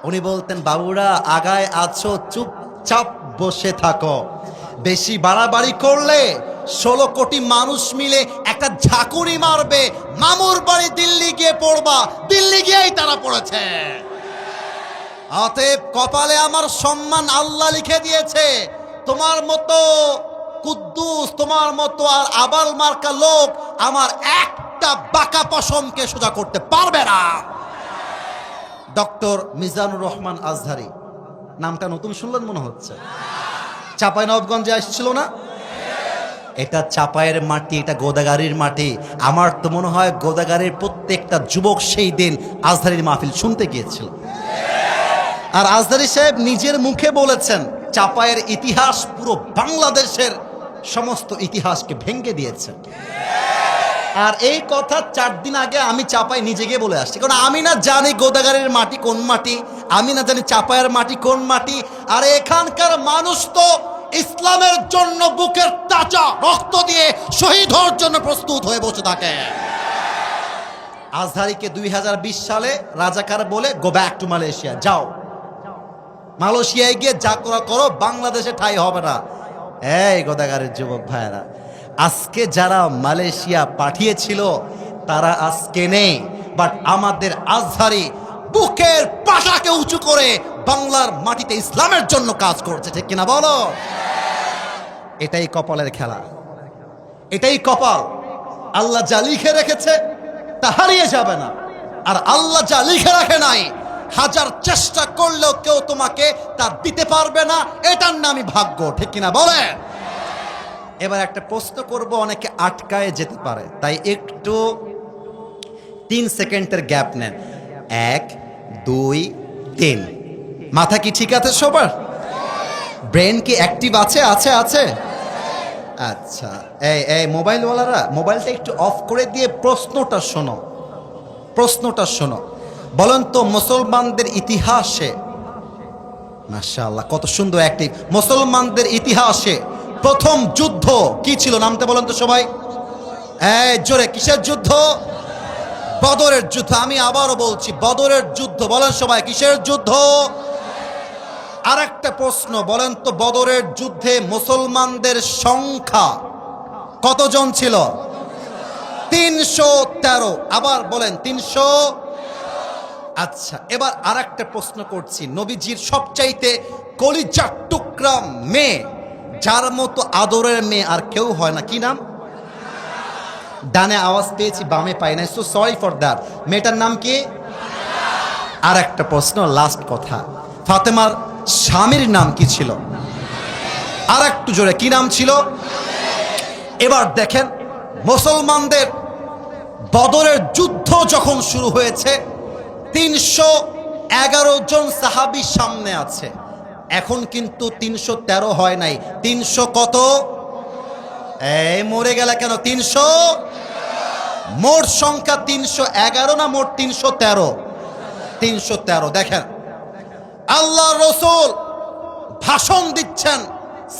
উনি বলতেন, বাবুরা আগায় আছো, চুপচাপ বসে থাকো। বেশি বাড়াবাড়ি করলে 16 কোটি মানুষ মিলে একটা ঝাঁকুনি মারবে, মামুর বাড়ি দিল্লি গিয়ে পড়বা। দিল্লি গিয়েই তারা পড়েছে। অতএব কপালে আমার সম্মান আল্লাহ লিখে দিয়েছে। তোমার মতো কুদ্দুস, তোমার মতো আর আবাল মার্কা লোক আমার একটা বাঁকা পশমকে সোজা করতে পারবে না। ডক্টর মিজানুর রহমান আজহারী, নামটা নতুন শুনলেন মনে হচ্ছে। চাঁপাইনবাবগঞ্জে আসছিল না? এটা চাপায়ের মাটি, এটা গোদাগাড়ির মাটি। আমার তো মনে হয় গোদাগাড়ির প্রত্যেকটা যুবক সেই দিন আজহারীর মাহফিল শুনতে গিয়েছিল। আর আজহারী সাহেব নিজের মুখে বলেছেন, চাপায়ের ইতিহাস পুরো বাংলাদেশের সমস্ত ইতিহাসকে ভেঙে দিয়েছে। আর এই কথা 4 দিন আগে আমি চাপাই নিজে গিয়ে বলে আসছি, কারণ আমি না জানি গোদাগাড়ির মাটি কোন মাটি, আমি না জানি চাপায়ের মাটি কোন মাটি। আর এখানকার মানুষ তো ইসলামের জন্য বুকের তাজা রক্ত দিয়ে শহীদ হওয়ার জন্য প্রস্তুত হয়ে বসে থাকে। আজহারীকে 2020 সালে রাজাকার বলে গো ব্যাক টু মালয়েশিয়া, যাও মালয়েশিয়ায় গিয়ে যা করা করো, বাংলাদেশে ঠাঁই হবে না। এই গোদাগাড়ির যুবক ভাইয়েরা, আজকে যারা মালয়েশিয়া পাঠিয়েছিল তারা আজকে নেই, বাট আমাদের আজহারী বুকের পাটাকে উঁচু করে বাংলার মাটিতে ইসলামের জন্য কাজ করছে। ঠিক কিনা বলো? এটাই কপালের খেলা, এটাই কপাল। আল্লাহ যা লিখে রেখেছে তা হারিয়ে যাবে না, আর আল্লাহ যা লিখে রাখে নাই হাজার চেষ্টা করলেও কেউ তোমাকে তা দিতে পারবে না। এটার নামই ভাগ্য। ঠিক কিনা বলে? এবার একটা প্রশ্ন করব, অনেকে আটকায় যেতে পারে, তাই একটু 3 সেকেন্ডের গ্যাপ নেন। 1 2 3। মাথা কি ঠিক আছে সবার? ব্রেন কি অ্যাক্টিভ আছে? আছে আছে। আচ্ছা, এই মোবাইলওয়ালারা মোবাইলটা একটু অফ করে দিয়ে প্রশ্নটা শোনো, প্রশ্নটা শোনো। বলেন তো, মুসলমানদের ইতিহাসে, মাশাআল্লাহ কত সুন্দর অ্যাক্টিভ, মুসলমানদের ইতিহাসে প্রথম যুদ্ধ কি ছিল? নামতে বলেন তো সবাই। এই জোরে, কিসের যুদ্ধ? বদরের যুদ্ধ। আমি আবারও বলছি, বদরের যুদ্ধ। বলেন সবাই, কিসের যুদ্ধ? আর একটা প্রশ্ন, বলেন তো, বদরের যুদ্ধে মুসলমানদের সংখ্যা কতজন ছিল? 313। আবার বলেন, 300। আচ্ছা, এবার আর একটা প্রশ্ন করছি। নবীজির সবচাইতে কলিজার টুকরা মেয়ে, যার মতো আদরের মেয়ে আর কেউ হয় না, কি নাম? ডানে আওয়াজ পেয়েছি, বামে পাই না, সো সরি ফর দ্যাট। মেয়েটার নাম কি? আর একটা প্রশ্ন, লাস্ট কথা, ফাতেমার স্বামীর নাম কি ছিল? আর একটু জোরে, কি নাম ছিল? এবার দেখেন, মুসলমানদের বদরের যুদ্ধ যখন শুরু হয়েছে, 311 জন সাহাবী সামনে আছে। এখন কিন্তু 313 হয় নাই, 300 কত? এই মরে গেল কেন? 300। মোট সংখ্যা 311 না মোট 313? 313। দেখেন, আল্লাহ রসুল ভাষণ দিচ্ছেন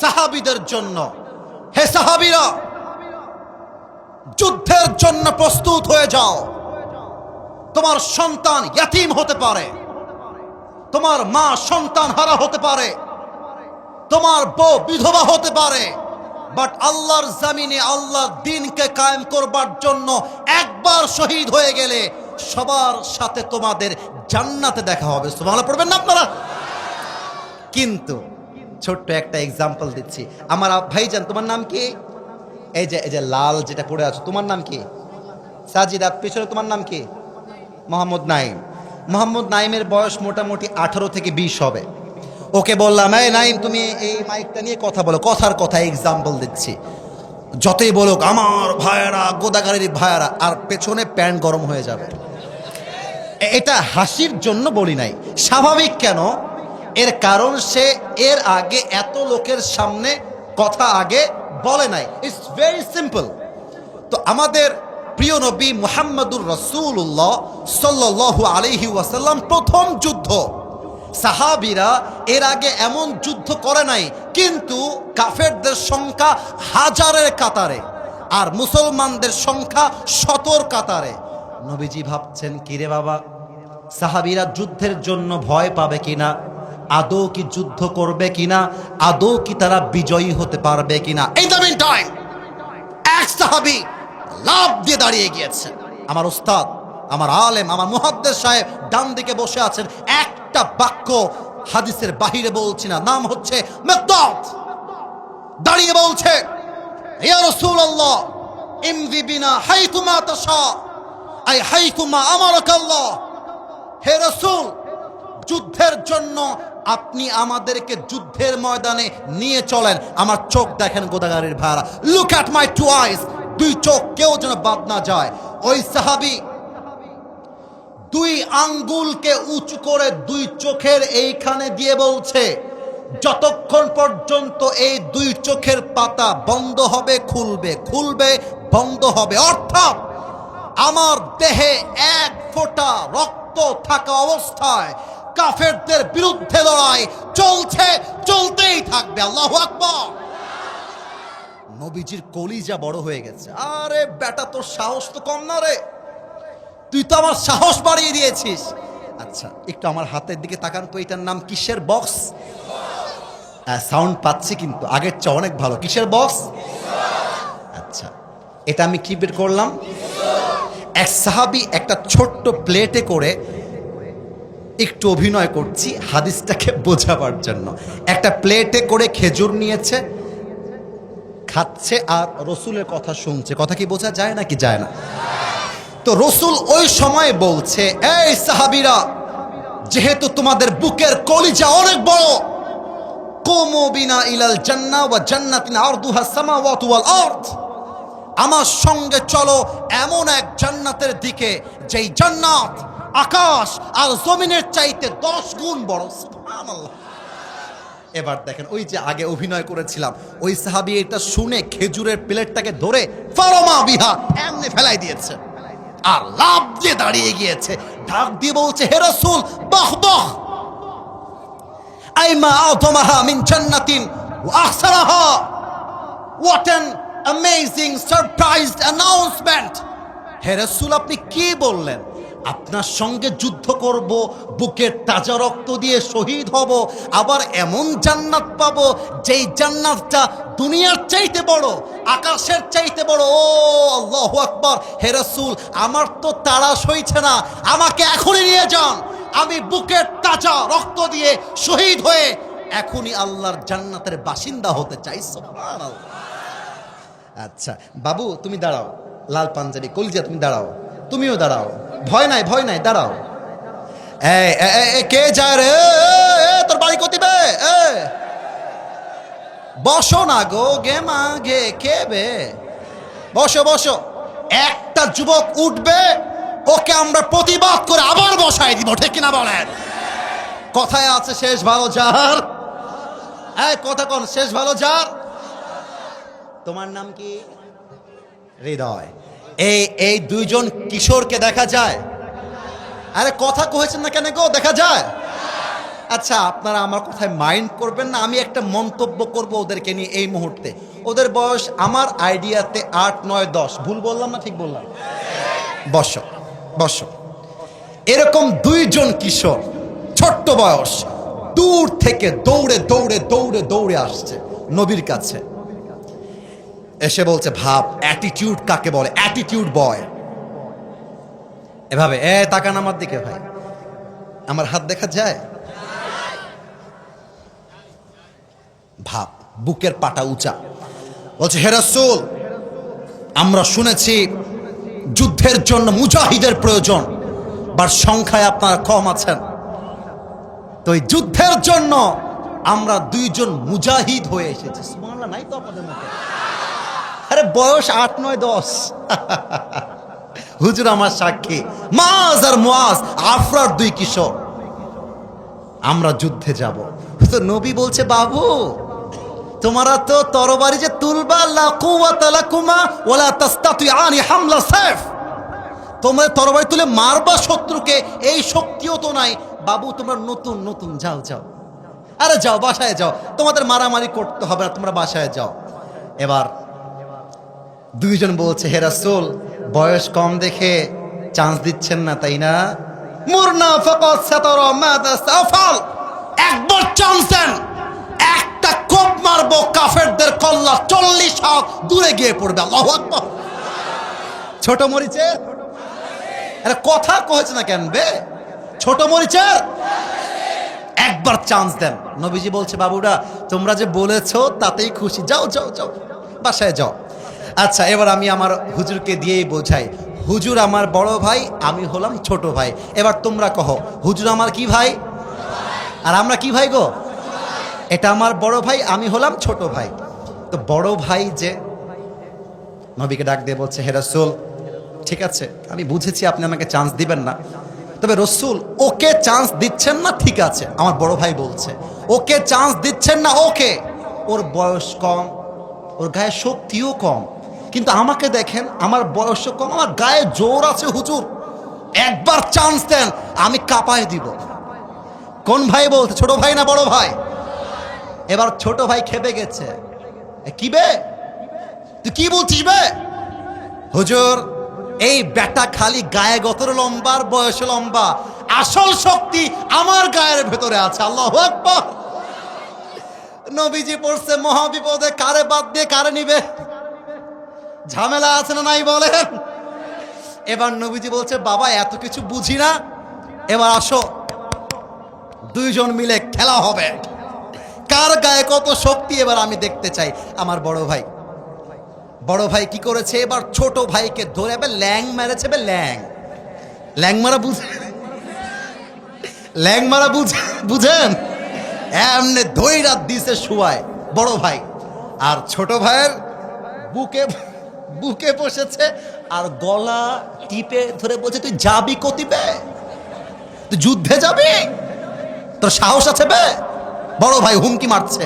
সাহাবীদের জন্য, হে সাহাবীরা, যুদ্ধের জন্য প্রস্তুত হয়ে যাও। তোমার সন্তান ইয়াতীম হতে পারে, তোমার মা সন্তান হারা হতে পারে, তোমার বউ বিধবা হতে পারে, বাট আল্লাহর জমিনে আল্লাহর দ্বীনকে কায়েম করবার জন্য একবার শহীদ হয়ে গেলে সবার সাথে তোমাদের জান্নাতে দেখা হবে। সুবহানাল্লাহ পড়বেন না আপনারা? কিন্তু ছোট্ট একটা এক্সাম্পল দিচ্ছি। আমার ভাইজান, তোমার নাম কি? এই যে লাল যেটা পড়ে আছো, তোমার নাম কি? সাজিদা, পিছনে তোমার নাম কি? মোহাম্মদ নাইম। মোহাম্মদ নাইমের বয়স মোটামুটি 18 থেকে 20 হবে। ওকে বললাম, এই নাইম, তুমি এই মাইকটা নিয়ে কথা বলো। কথার কথা এক্সাম্পল দিচ্ছি। যতই বলুক আমার ভাইয়েরা, গোদাগাড়ির ভাইয়েরা, আর পেছনে প্যান্ট গরম হয়ে যাবে। এটা হাসির জন্য বলি নাই, স্বাভাবিক। কেন? এর কারণ সে এর আগে এত লোকের সামনে কথা আগে বলে নাই। It's very simple. তো আমাদের প্রিয় নবী মুহাম্মদুর রাসূলুল্লাহ সাল্লাল্লাহু আলাইহি ওয়াসাল্লাম প্রথম যুদ্ধ, সাহাবীরা এর আগে এমন যুদ্ধ করে নাই, কিন্তু কাফেরদের সংখ্যা হাজারের কাতারে আর মুসলমানদের সংখ্যা শতর কাতারে। নবীজি ভাবছেন, কিরে বাবা, সাহাবীরা যুদ্ধের জন্য ভয় পাবে কিনা, আদৌ কি যুদ্ধ করবে কিনা, আদৌ কি তারা বিজয়ী হতে পারবে কিনা। ইন দ্য মিন টাইম এক সাহাবী লাফ দিয়ে দাঁড়িয়ে গিয়েছে। আমার উস্তাদ, আমার আলেম, আমার মুহাদ্দিস সাহেব ডান দিকে বসে আছেন। একটা বাক্য হাদিসের বাহিরে বলছি না, নাম হচ্ছে মিকদাদ। দাঁড়িয়ে বলছে, ইয়া রাসূলুল্লাহ, ইমদি বিনা হাইতুমা তাশা, আই হাইতুমা আমারাকাল্লাহ। হে রাসূল, যুদ্ধের জন্য আপনি আমাদেরকে যুদ্ধের ময়দানে নিয়ে চলেন। আমার চোখ দেখেন গোদাগাড়ির ভাড়া, লুক অ্যাট মাই টু আইস। দুই চোখ কেউ যেন বাদ না যায়। ওই সাহাবী দুই আঙ্গুলকে উঁচু করে দুই চোখের এইখানে দিয়ে বলছে, যতক্ষণ পর্যন্ত এই দুই চোখের পাতা বন্ধ হবে খুলবে, খুলবে বন্ধ হবে, অর্থাৎ আমার দেহে এক ফোঁটা রক্ত থাকা অবস্থায় কাফেরদের বিরুদ্ধে লড়াই চলছে, চলতেই থাকবে। আল্লাহু আকবার। নবীজির কলিজা বড় হয়ে গেছে। আরে বেটা, তোর সাহস তো কম না রে, তুই তো আমার সাহস বাড়িয়ে দিয়েছিস। আচ্ছা, একটু আমার হাতের দিকে তাকান তো, এটার নাম কিসের বক্স? সাউন্ড পাচ্ছি কিন্তু আগের চেয়ে অনেক ভালো। কিসের বক্স? আচ্ছা, এটা আমি কি বের করলাম? এক সাহাবী একটা ছোট্ট প্লেটে করে, একটু অভিনয় করছি হাদিসটাকে বোঝাবার জন্য, একটা প্লেটে করে খেজুর নিয়েছে, খাচ্ছে আর রসুলের কথা শুনছে। কথা কি বোঝা যায় নাকি যায় না? তো রসুল ওই সময় বলছে, এই সাহাবীরা, যেহেতু তোমাদের বুকের কলিজা অনেক বড়, কুমু বিনা ইলাল জান্নাহ ওয়া জান্নাতিন আরদুহা সামাওয়াতু ওয়াল আরদ, আমার সঙ্গে চলো এমন এক জান্নাতের দিকে যেই জান্নাত আকাশ আর জমিনের চাইতে 10 গুণ বড়। সুবহানাল্লাহ। এবার দেখেন, ওই যে আগে অভিনয় করেছিলাম, ওই সাহাবী এটা শুনে খেজুরের প্লেটটাকে ধরে ফারমা বিহা এমনি ফেলাই দিয়েছে আর লাফ দিয়ে দাঁড়িয়ে গিয়েছে, ডাক দিয়ে বলছে, হে রাসূল, বাহ বাহ, আইমা আযমাহা মিন জান্নাতিন ওয়া আহসানাহা, what an amazing surprised announcement. হে রাসূল, আপনি কি বললেন? আপনার সঙ্গে যুদ্ধ করব, বুকের তাজা রক্ত দিয়ে শহীদ হব, আবার এমন জান্নাত পাবো যেই জান্নাতটা দুনিয়ার চাইতে বড়, আকাশের চাইতে বড়। ও আল্লাহু আকবার, হে রাসূল আমার তো তাড়া সইছে না, আমাকে এখনই নিয়ে যান, আমি বুকের তাজা রক্ত দিয়ে শহীদ হয়ে এখনই আল্লাহর জান্নাতের বাসিন্দা হতে চাই। সুবহানাল্লাহ। আচ্ছা বাবু তুমি দাঁড়াও, লাল পাঞ্জাবি কলিজা তুমি দাঁড়াও, তুমিও দাঁড়াও, ভয় নাই ভয় নাই, দাঁড়াও। কে যায় রে? তোর বাড়ি কতিবে? বসো না গো গে মা গে, কে বে? বসো বসো। একটা যুবক উঠবে, ওকে আমরা প্রতিবাদ করে আবার বসাই দিব, ঠিক কিনা বলেন? কথায় আছে শেষ ভালো যার, কথা কোন শেষ ভালো যার। তোমার নাম কি? হৃদয়। এই দুইজন কিশোরকে দেখা যায়? আরে কথা কহেছেন না কেন গো? দেখা যায়। আচ্ছা আপনারা আমার কথায় মাইন্ড করবেন না, আমি একটা মন্তব্য করব ওদেরকে নিয়ে এই মুহূর্তে। ওদের বয়স আমার আইডিয়াতে 8, 9, 10। ভুল বললাম না ঠিক বললাম? বসো বসো। এরকম দুইজন কিশোর ছোট্ট বয়স, দূর থেকে দৌড়ে দৌড়ে দৌড়ে দৌড়ে আসছে নবীর কাছে, এসে বলছে ভাব অ্যাটিটিউড কাকে বলে, অ্যাটিটিউড বয়। এভাবে তাকান আমার দিকে ভাই, আমার হাত দেখা যায়? ভাব, বুকের পাটা উঁচা, বলছে হে রাসূল আমরা শুনেছি যুদ্ধের জন্য মুজাহিদের প্রয়োজন, বাট সংখ্যায় আপনারা কম আছেন, তো এই যুদ্ধের জন্য আমরা দুইজন মুজাহিদ হয়ে এসেছি। সুবহানাল্লাহ নাই তো আপনাদের মুখে? আরে বয়স 8, 9, 10। হুজুর আমার সাক্ষী, মাজ আর মুআজ আফরার দুই কিশোর, আমরা যুদ্ধে যাব। তো নবী বলছে বাবু তোমরা তো তরবারি যে তুলবা, লা কুওয়াতা লাকুমা ওয়ালা তাস্তাতিআনি হামলা সাইফ, তোমরা তরবারি তুলে মারবা শত্রুকে, এই শক্তিও তো নাই বাবু, তোমরা নতুন নতুন, যাও যাও, আরে যাও বাসায় যাও, তোমাদের মারামারি করতে হবে না, তোমরা বাসায় যাও। এবার দুইজন বলছে হে রাসূল বয়স কম দেখে চান্স দিচ্ছেন না তাই না? মুরনা ফাকাত সাতারা মাদা সাফাল, একবার চান্স দেন, একটা কোপ মারবো কাফেরদের কল্লা 40 হাত দূরে গিয়ে পড়বে। আল্লাহু আকবার। ছোট মরিচের আরে কথা কহেছে না কেন বে? ছোট মরিচের একবার চান্স দেন। নবীজি বলছে বাবুরা তোমরা যে বলেছো তাতেই খুশি, যাও যাও যাও বাসায় যাও। আচ্ছা এবার আমি আমার হুজুরকে দিয়েই বোঝাই, হুজুর আমার বড় ভাই, আমি হলাম ছোট ভাই। এবার তোমরা কহো হুজুর আমার কি ভাই আর আমরা কি ভাই গো? এটা আমার বড় ভাই, আমি হলাম ছোট ভাই। তো বড় ভাই যে নবীকে ডাক দিয়ে বলছে হে রাসূল ঠিক আছে আমি বুঝেছি আপনি আমাকে চান্স দিবেন না, তবে রসুল ওকে চান্স দিচ্ছেন না, ঠিক আছে আমার বড় ভাই বলছে ওকে চান্স দিচ্ছেন না, ওকে ওর বয়স কম, ওর গায়ে শক্তিও কম, কিন্তু আমাকে দেখেন আমার বয়সও কম, আমার গায়ে জোর আছে হুজুর, একবার চান্স দেন আমি কাঁপায় দিব। কোন ভাই বলতে? ছোট ভাই না বড় ভাই? এবার ছোট ভাই খেপে গেছে, কি বে তুই কি বলছিস বে? হুজুর এই বেটা খালি গায়ে গতর লম্বা আর বয়স লম্বা, আসল শক্তি আমার গায়ের ভেতরে আছে। আল্লাহু আকবার। নবীজি পড়ছে মহাবিপদে, কারে বাদ দিয়ে কারে নিবে, ঝামেলা আছে না নাই বলেন? এবার নবীজি বলছে বাবা এত কিছু বুঝি না, এবার আসো দুইজন মিলে খেলা হবে, কার গায়ে কত শক্তি এবার আমি দেখতে চাই। আমার বড় ভাই কি করেছে, এবার ছোট ভাইকে ধরে এবার ল্যাং মেরেছে, ল্যাং মারা বুঝেন, এমনি ধৈরা দিছে শুয়ায় বড় ভাই, আর ছোট ভাইয়ের বুকে বসেছে আর গলা টিপে ধরে বলছে তুই যাবি কতিবে, তুই যুদ্ধে যাবি, তোর সাহস আছে বে? বড় ভাই হুমকি মারছে।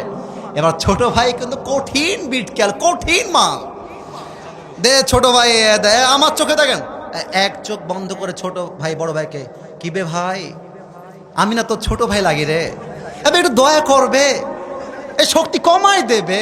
এবার ছোট ভাই কিন্তু কঠিন বিটকেল, কঠিন মাল দে ছোট ভাই দে, আমার চোখে দেখেন, এক চোখ বন্ধ করে ছোট ভাই বড় ভাইকে, কি বে ভাই আমি না তোর ছোট ভাই লাগি রে, এবার একটু দয়া করবে, এই শক্তি কমাই দেবে,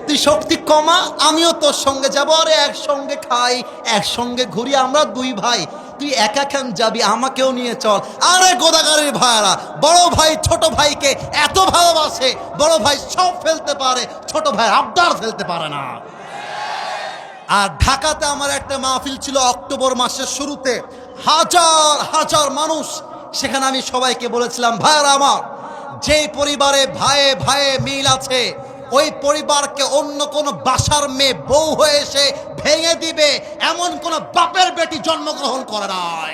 তুই শক্তি কমা, আমিও তোর সঙ্গে যাবো, আরে একসঙ্গে খাই একসঙ্গে ঘুরি, আমরা দুই ভাই, তুই একা কেন যাবি, আমাকেও নিয়ে চল। আরে গোদাগাড়ির ভাইরা, বড় ভাই ছোট ভাইকে এত ভালোবাসে, বড় ভাই সব ফেলতে পারে, ছোট ভাই আবদার ফেলতে পারে না। আর ঢাকাতে আমার একটা মাহফিল ছিল অক্টোবর মাসের শুরুতে, হাজার হাজার মানুষ। সেখানে আমি সবাইকে বলেছিলাম, ভাইরা আমার, যেই পরিবারে ভাইয়ে ভাইয়ে মিল আছে, ওই পরিবারকে অন্য কোন বাসার মেয়ে বউ হয়ে এসে ভেঙে দিবে এমন কোন বাপের বেটি জন্মগ্রহণ করে নাই।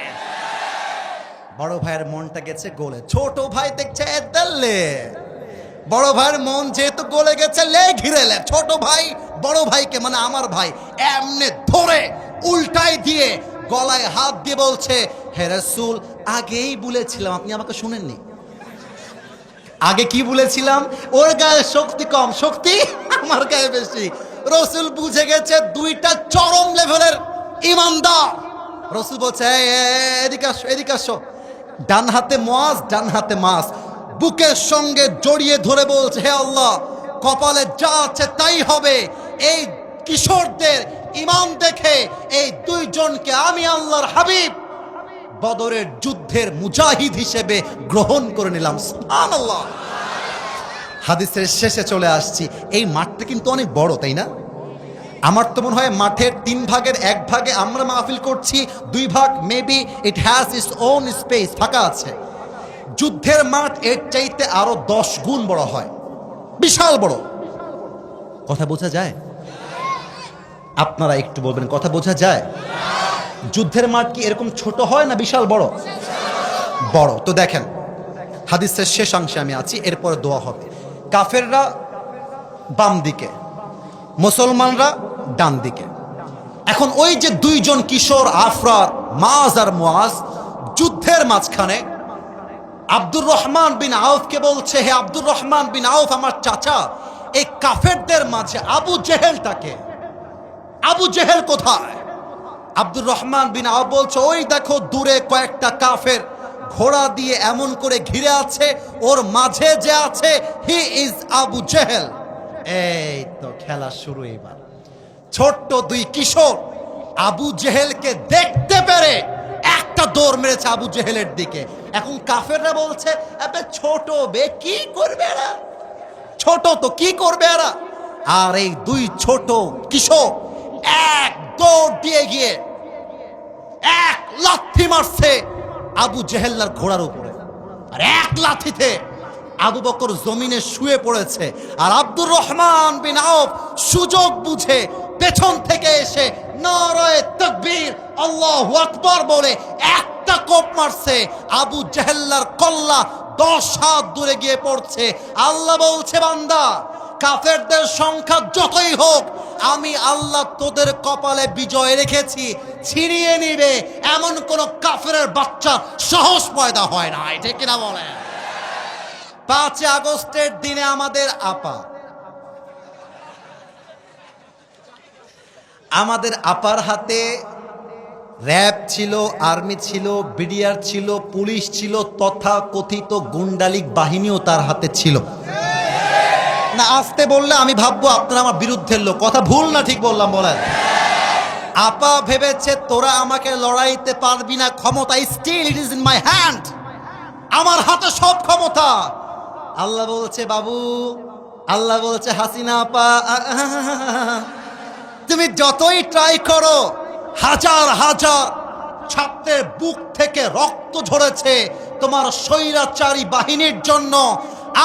বড় ভাইয়ের মনটা গেছে গলে, ছোট ভাই দেখছে এদাল্লে। বড় ভাইয়ের মন যেহেতু গলে গেছে, লে ঘিরে লে। ছোট ভাই বড় ভাইকে, মানে আমার ভাই, এমনে ধরে উল্টাই দিয়ে গলায় হাত দিয়ে বলছে, হে রাসূল, আগেই বলেছিলাম, আপনি আমাকে শুনেননি। আগে কি বলেছিলাম? ওর গায়ে শক্তি কম, শক্তি আমার গায়ে বেশি। রাসূল বুঝে গেছে দুইটা চরম লেভেলের ইমানদার। রাসূল বলছে, এদিকে আসো, এদিকে আসো। ডান হাতে মুয়াজ, ডান হাতে মাস, বুকের সঙ্গে জড়িয়ে ধরে বলছে, হে আল্লাহ, কপালে যা আছে তাই হবে। এই কিশোরদের ইমান দেখে এই দুইজনকে আমি আল্লাহর হাবিব বদরের যুদ্ধের মুজাহিদ হিসেবে গ্রহণ করে নিলাম। সুবহানাল্লাহ। হাদিসের শেষে চলে আসছি। এই মাঠটা কিন্তু অনেক বড়, তাই না? আমার তো মনে হয় মাঠের 3 ভাগের 1 ভাগে আমরা মাহফিল করছি, 2 ভাগ maybe it has its own space, ফাঁকা আছে। যুদ্ধের মাঠ এর চাইতে আরো 10 গুণ বড় হয়, বিশাল বড়। কথা বোঝা যায়? আপনারা একটু বলবেন, কথা বোঝা যায়? যুদ্ধের মাঠ কি এরকম ছোট হয় না বিশাল বড়? বড়। তো দেখেন, হাদিসের শেষ অংশে আমি আছি, এরপরে দোয়া হবে। কাফেররা বাম দিকে, মুসলমানরা ডান দিকে। এখন ওই যে দুইজন কিশোর আফরার, মাজ আর মুয়াজ, যুদ্ধের মাঝখানে আব্দুর রহমান বিন আউফকে বলছে, হে আব্দুর রহমান বিন আউফ, আমার চাচা, এই কাফেরদের মাঝে আবু জেহেলটাকে, আবু জেহেল কোথায়? আব্দুর রহমান বিন আউফ বলছে, ওই দেখো দূরে কয়েকটা কাফের ঘোড়া দিয়ে এমন করে ঘিরে আছে, ওর মাঝে যে আছে, হি ইজ আবু জেহেল। এই তো খেলা শুরু। এবার ছোট্ট 2 কিশোর আবু জেহেলকে দেখতে পেরে একটা দৌড় মেরেছে আবু জেহেলের দিকে। এখন কাফেররা বলছে, আবে ছোট বে, কি করবে এরা? ছোট তো কি করবে এরা? আর এই 2 ছোট কিশোর এক দৌড় দিয়ে গিয়ে এক লাথি মারছে আবু জেহেলের ঘোড়ার উপরে। আর এক লাথিতে আবু বকর জমিনে শুয়ে পড়েছে। আর আব্দুর রহমান বিন আউফ সুযোগ বুঝে পেছন থেকে এসে নারায়ে তাকবীর, আল্লাহু আকবার বলে একটা কোপ মারছে। আবু জেহেলের কল্লা 10 হাত দূরে গিয়ে পড়ছে। আল্লাহ বলছে, বান্দা, কাফেরদের সংখ্যা যতই হোক, আমি আল্লাহ তোদের কপালে বিজয় রেখেছি। ছিনিয়ে নিবে এমন কোন কাফেরের বাচ্চা সাহস পয়দা হয় না। ঠিক কিনা বলে? 5 আগস্টের দিনে আমাদের আপার হাতে র‍্যাব ছিল, আর্মি ছিল, বিডিআর ছিল, পুলিশ ছিল, তথা কথিত গুন্ডালিক বাহিনীও তার হাতে ছিল। না, আসতে বললে আমি ভাববো আপনারা আমার বিরুদ্ধের লোক। কথা ভুল না ঠিক বললাম? বলেন। আপা ভেবেছে তোরা আমাকে লড়াইতে পারবি না, ক্ষমতা still it is in my hand, আমার হাতে সব ক্ষমতা। আল্লাহ বলছে, বাবু, আল্লাহ বলছে, হাসিনা আপা, তুমি যতই ট্রাই করো, হাজার হাজার ছাত্রের বুক থেকে রক্ত ঝরেছে তোমার স্বৈরাচারী বাহিনীর জন্য।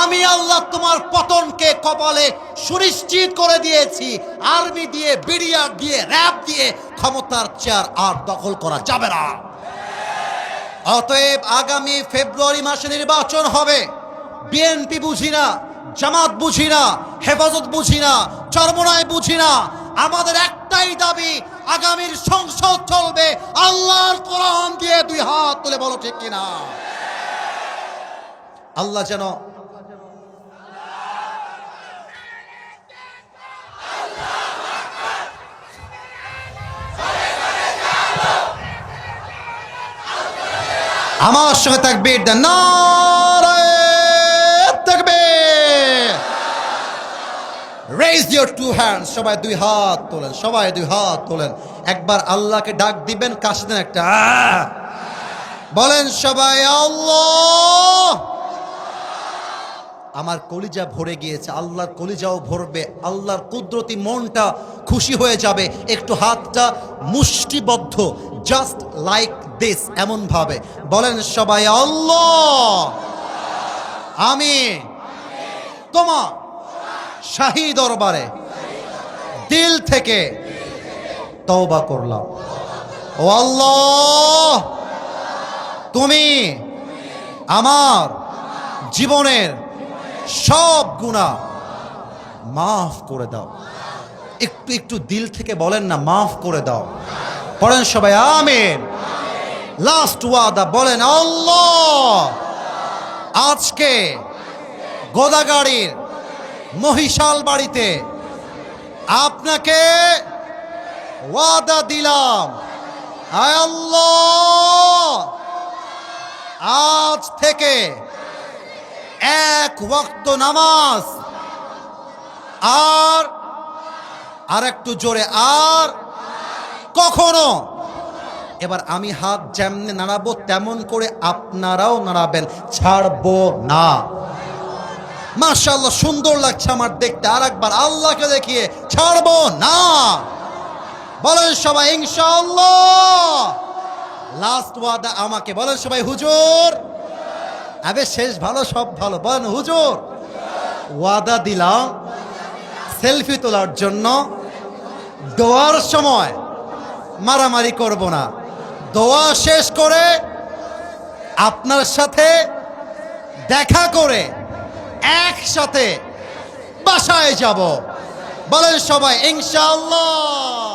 আমি আল্লাহ তোমার পতনকে কপালে সুনিশ্চিত করে দিয়েছি। আর্মি দিয়ে, বিডিআর দিয়ে, র‍্যাব দিয়ে ক্ষমতার চেয়ার আর দখল করা যাবে না। অতএব আগামী ফেব্রুয়ারি মাসে নির্বাচন হবে। বিএনপি বুঝি না, জামাত বুঝি না, হেফাজত বুঝি না, চরমোনাই বুঝি না, আমাদের একটাই দাবি, আগামীর সংসদ চলবে আল্লাহর কোরআন দিয়ে। 2 হাত তুলে বলো ঠিক কিনা? আল্লাহ যেন আমার সঙ্গে তাকবীর দেন, নারায়ে তাকবীর। রেইজ ইওর টু হ্যান্ডস, সবাই দুই হাত তোলেন, সবাই দুই হাত তোলেন। একবার আল্লাহকে ডাক দিবেন, কাশি দেন একটা বলেন সবাই আল্লাহ। আমার কলিজা ভরে গিয়েছে, আল্লাহর কলিজাও ভরবে, আল্লাহর কুদরতি মনটা খুশি হয়ে যাবে। একটু হাতটা মুষ্টিবদ্ধ, জাস্ট লাইক দিস, এমন ভাবে বলেন সবাই আল্লাহ। আমি তোমার শাহী দরবারে দিল থেকে তওবা করলাম। ও আল্লাহ, তুমি আমার জীবনের সব গুনাহ মাফ করে দাও। একটু একটু দিল থেকে বলেন না, মাফ করে দাও। পড়েন সবাই আমিন। লাস্ট ওয়াদা বলেন আল্লাহ, আজকে গোদাগাড়ির মহিশাল বাড়িতে আপনাকে ওয়াদা দিলাম, আয় আল্লাহ, আজ থেকে এক ওয়াক্ত নামাজ আর একটু জোরে, আর কখনো, এবার আমি হাত যেমনি নাড়াবো তেমন করে আপনারাও নাড়াবেন, ছাড়বো না। মাশাআল্লাহ, সুন্দর লাগছে আমার দেখতে। আর একবার আল্লাহকে দেখিয়ে, ছাড়বো না। বলেন সবাই ইনশাআল্লাহ। লাস্ট ওয়াদা আমাকে বলেন সবাই হুজুর। আবে শেষ ভালো সব ভালো, বলেন হুজুর ওয়াদা দিলাম সেলফি তোলার জন্য, দোয়ার সময় মারামারি করব না, দোয়া শেষ করে আপনার সাথে দেখা করে একসাথে বাসায় যাব। বলেন সবাই ইনশাআল্লাহ।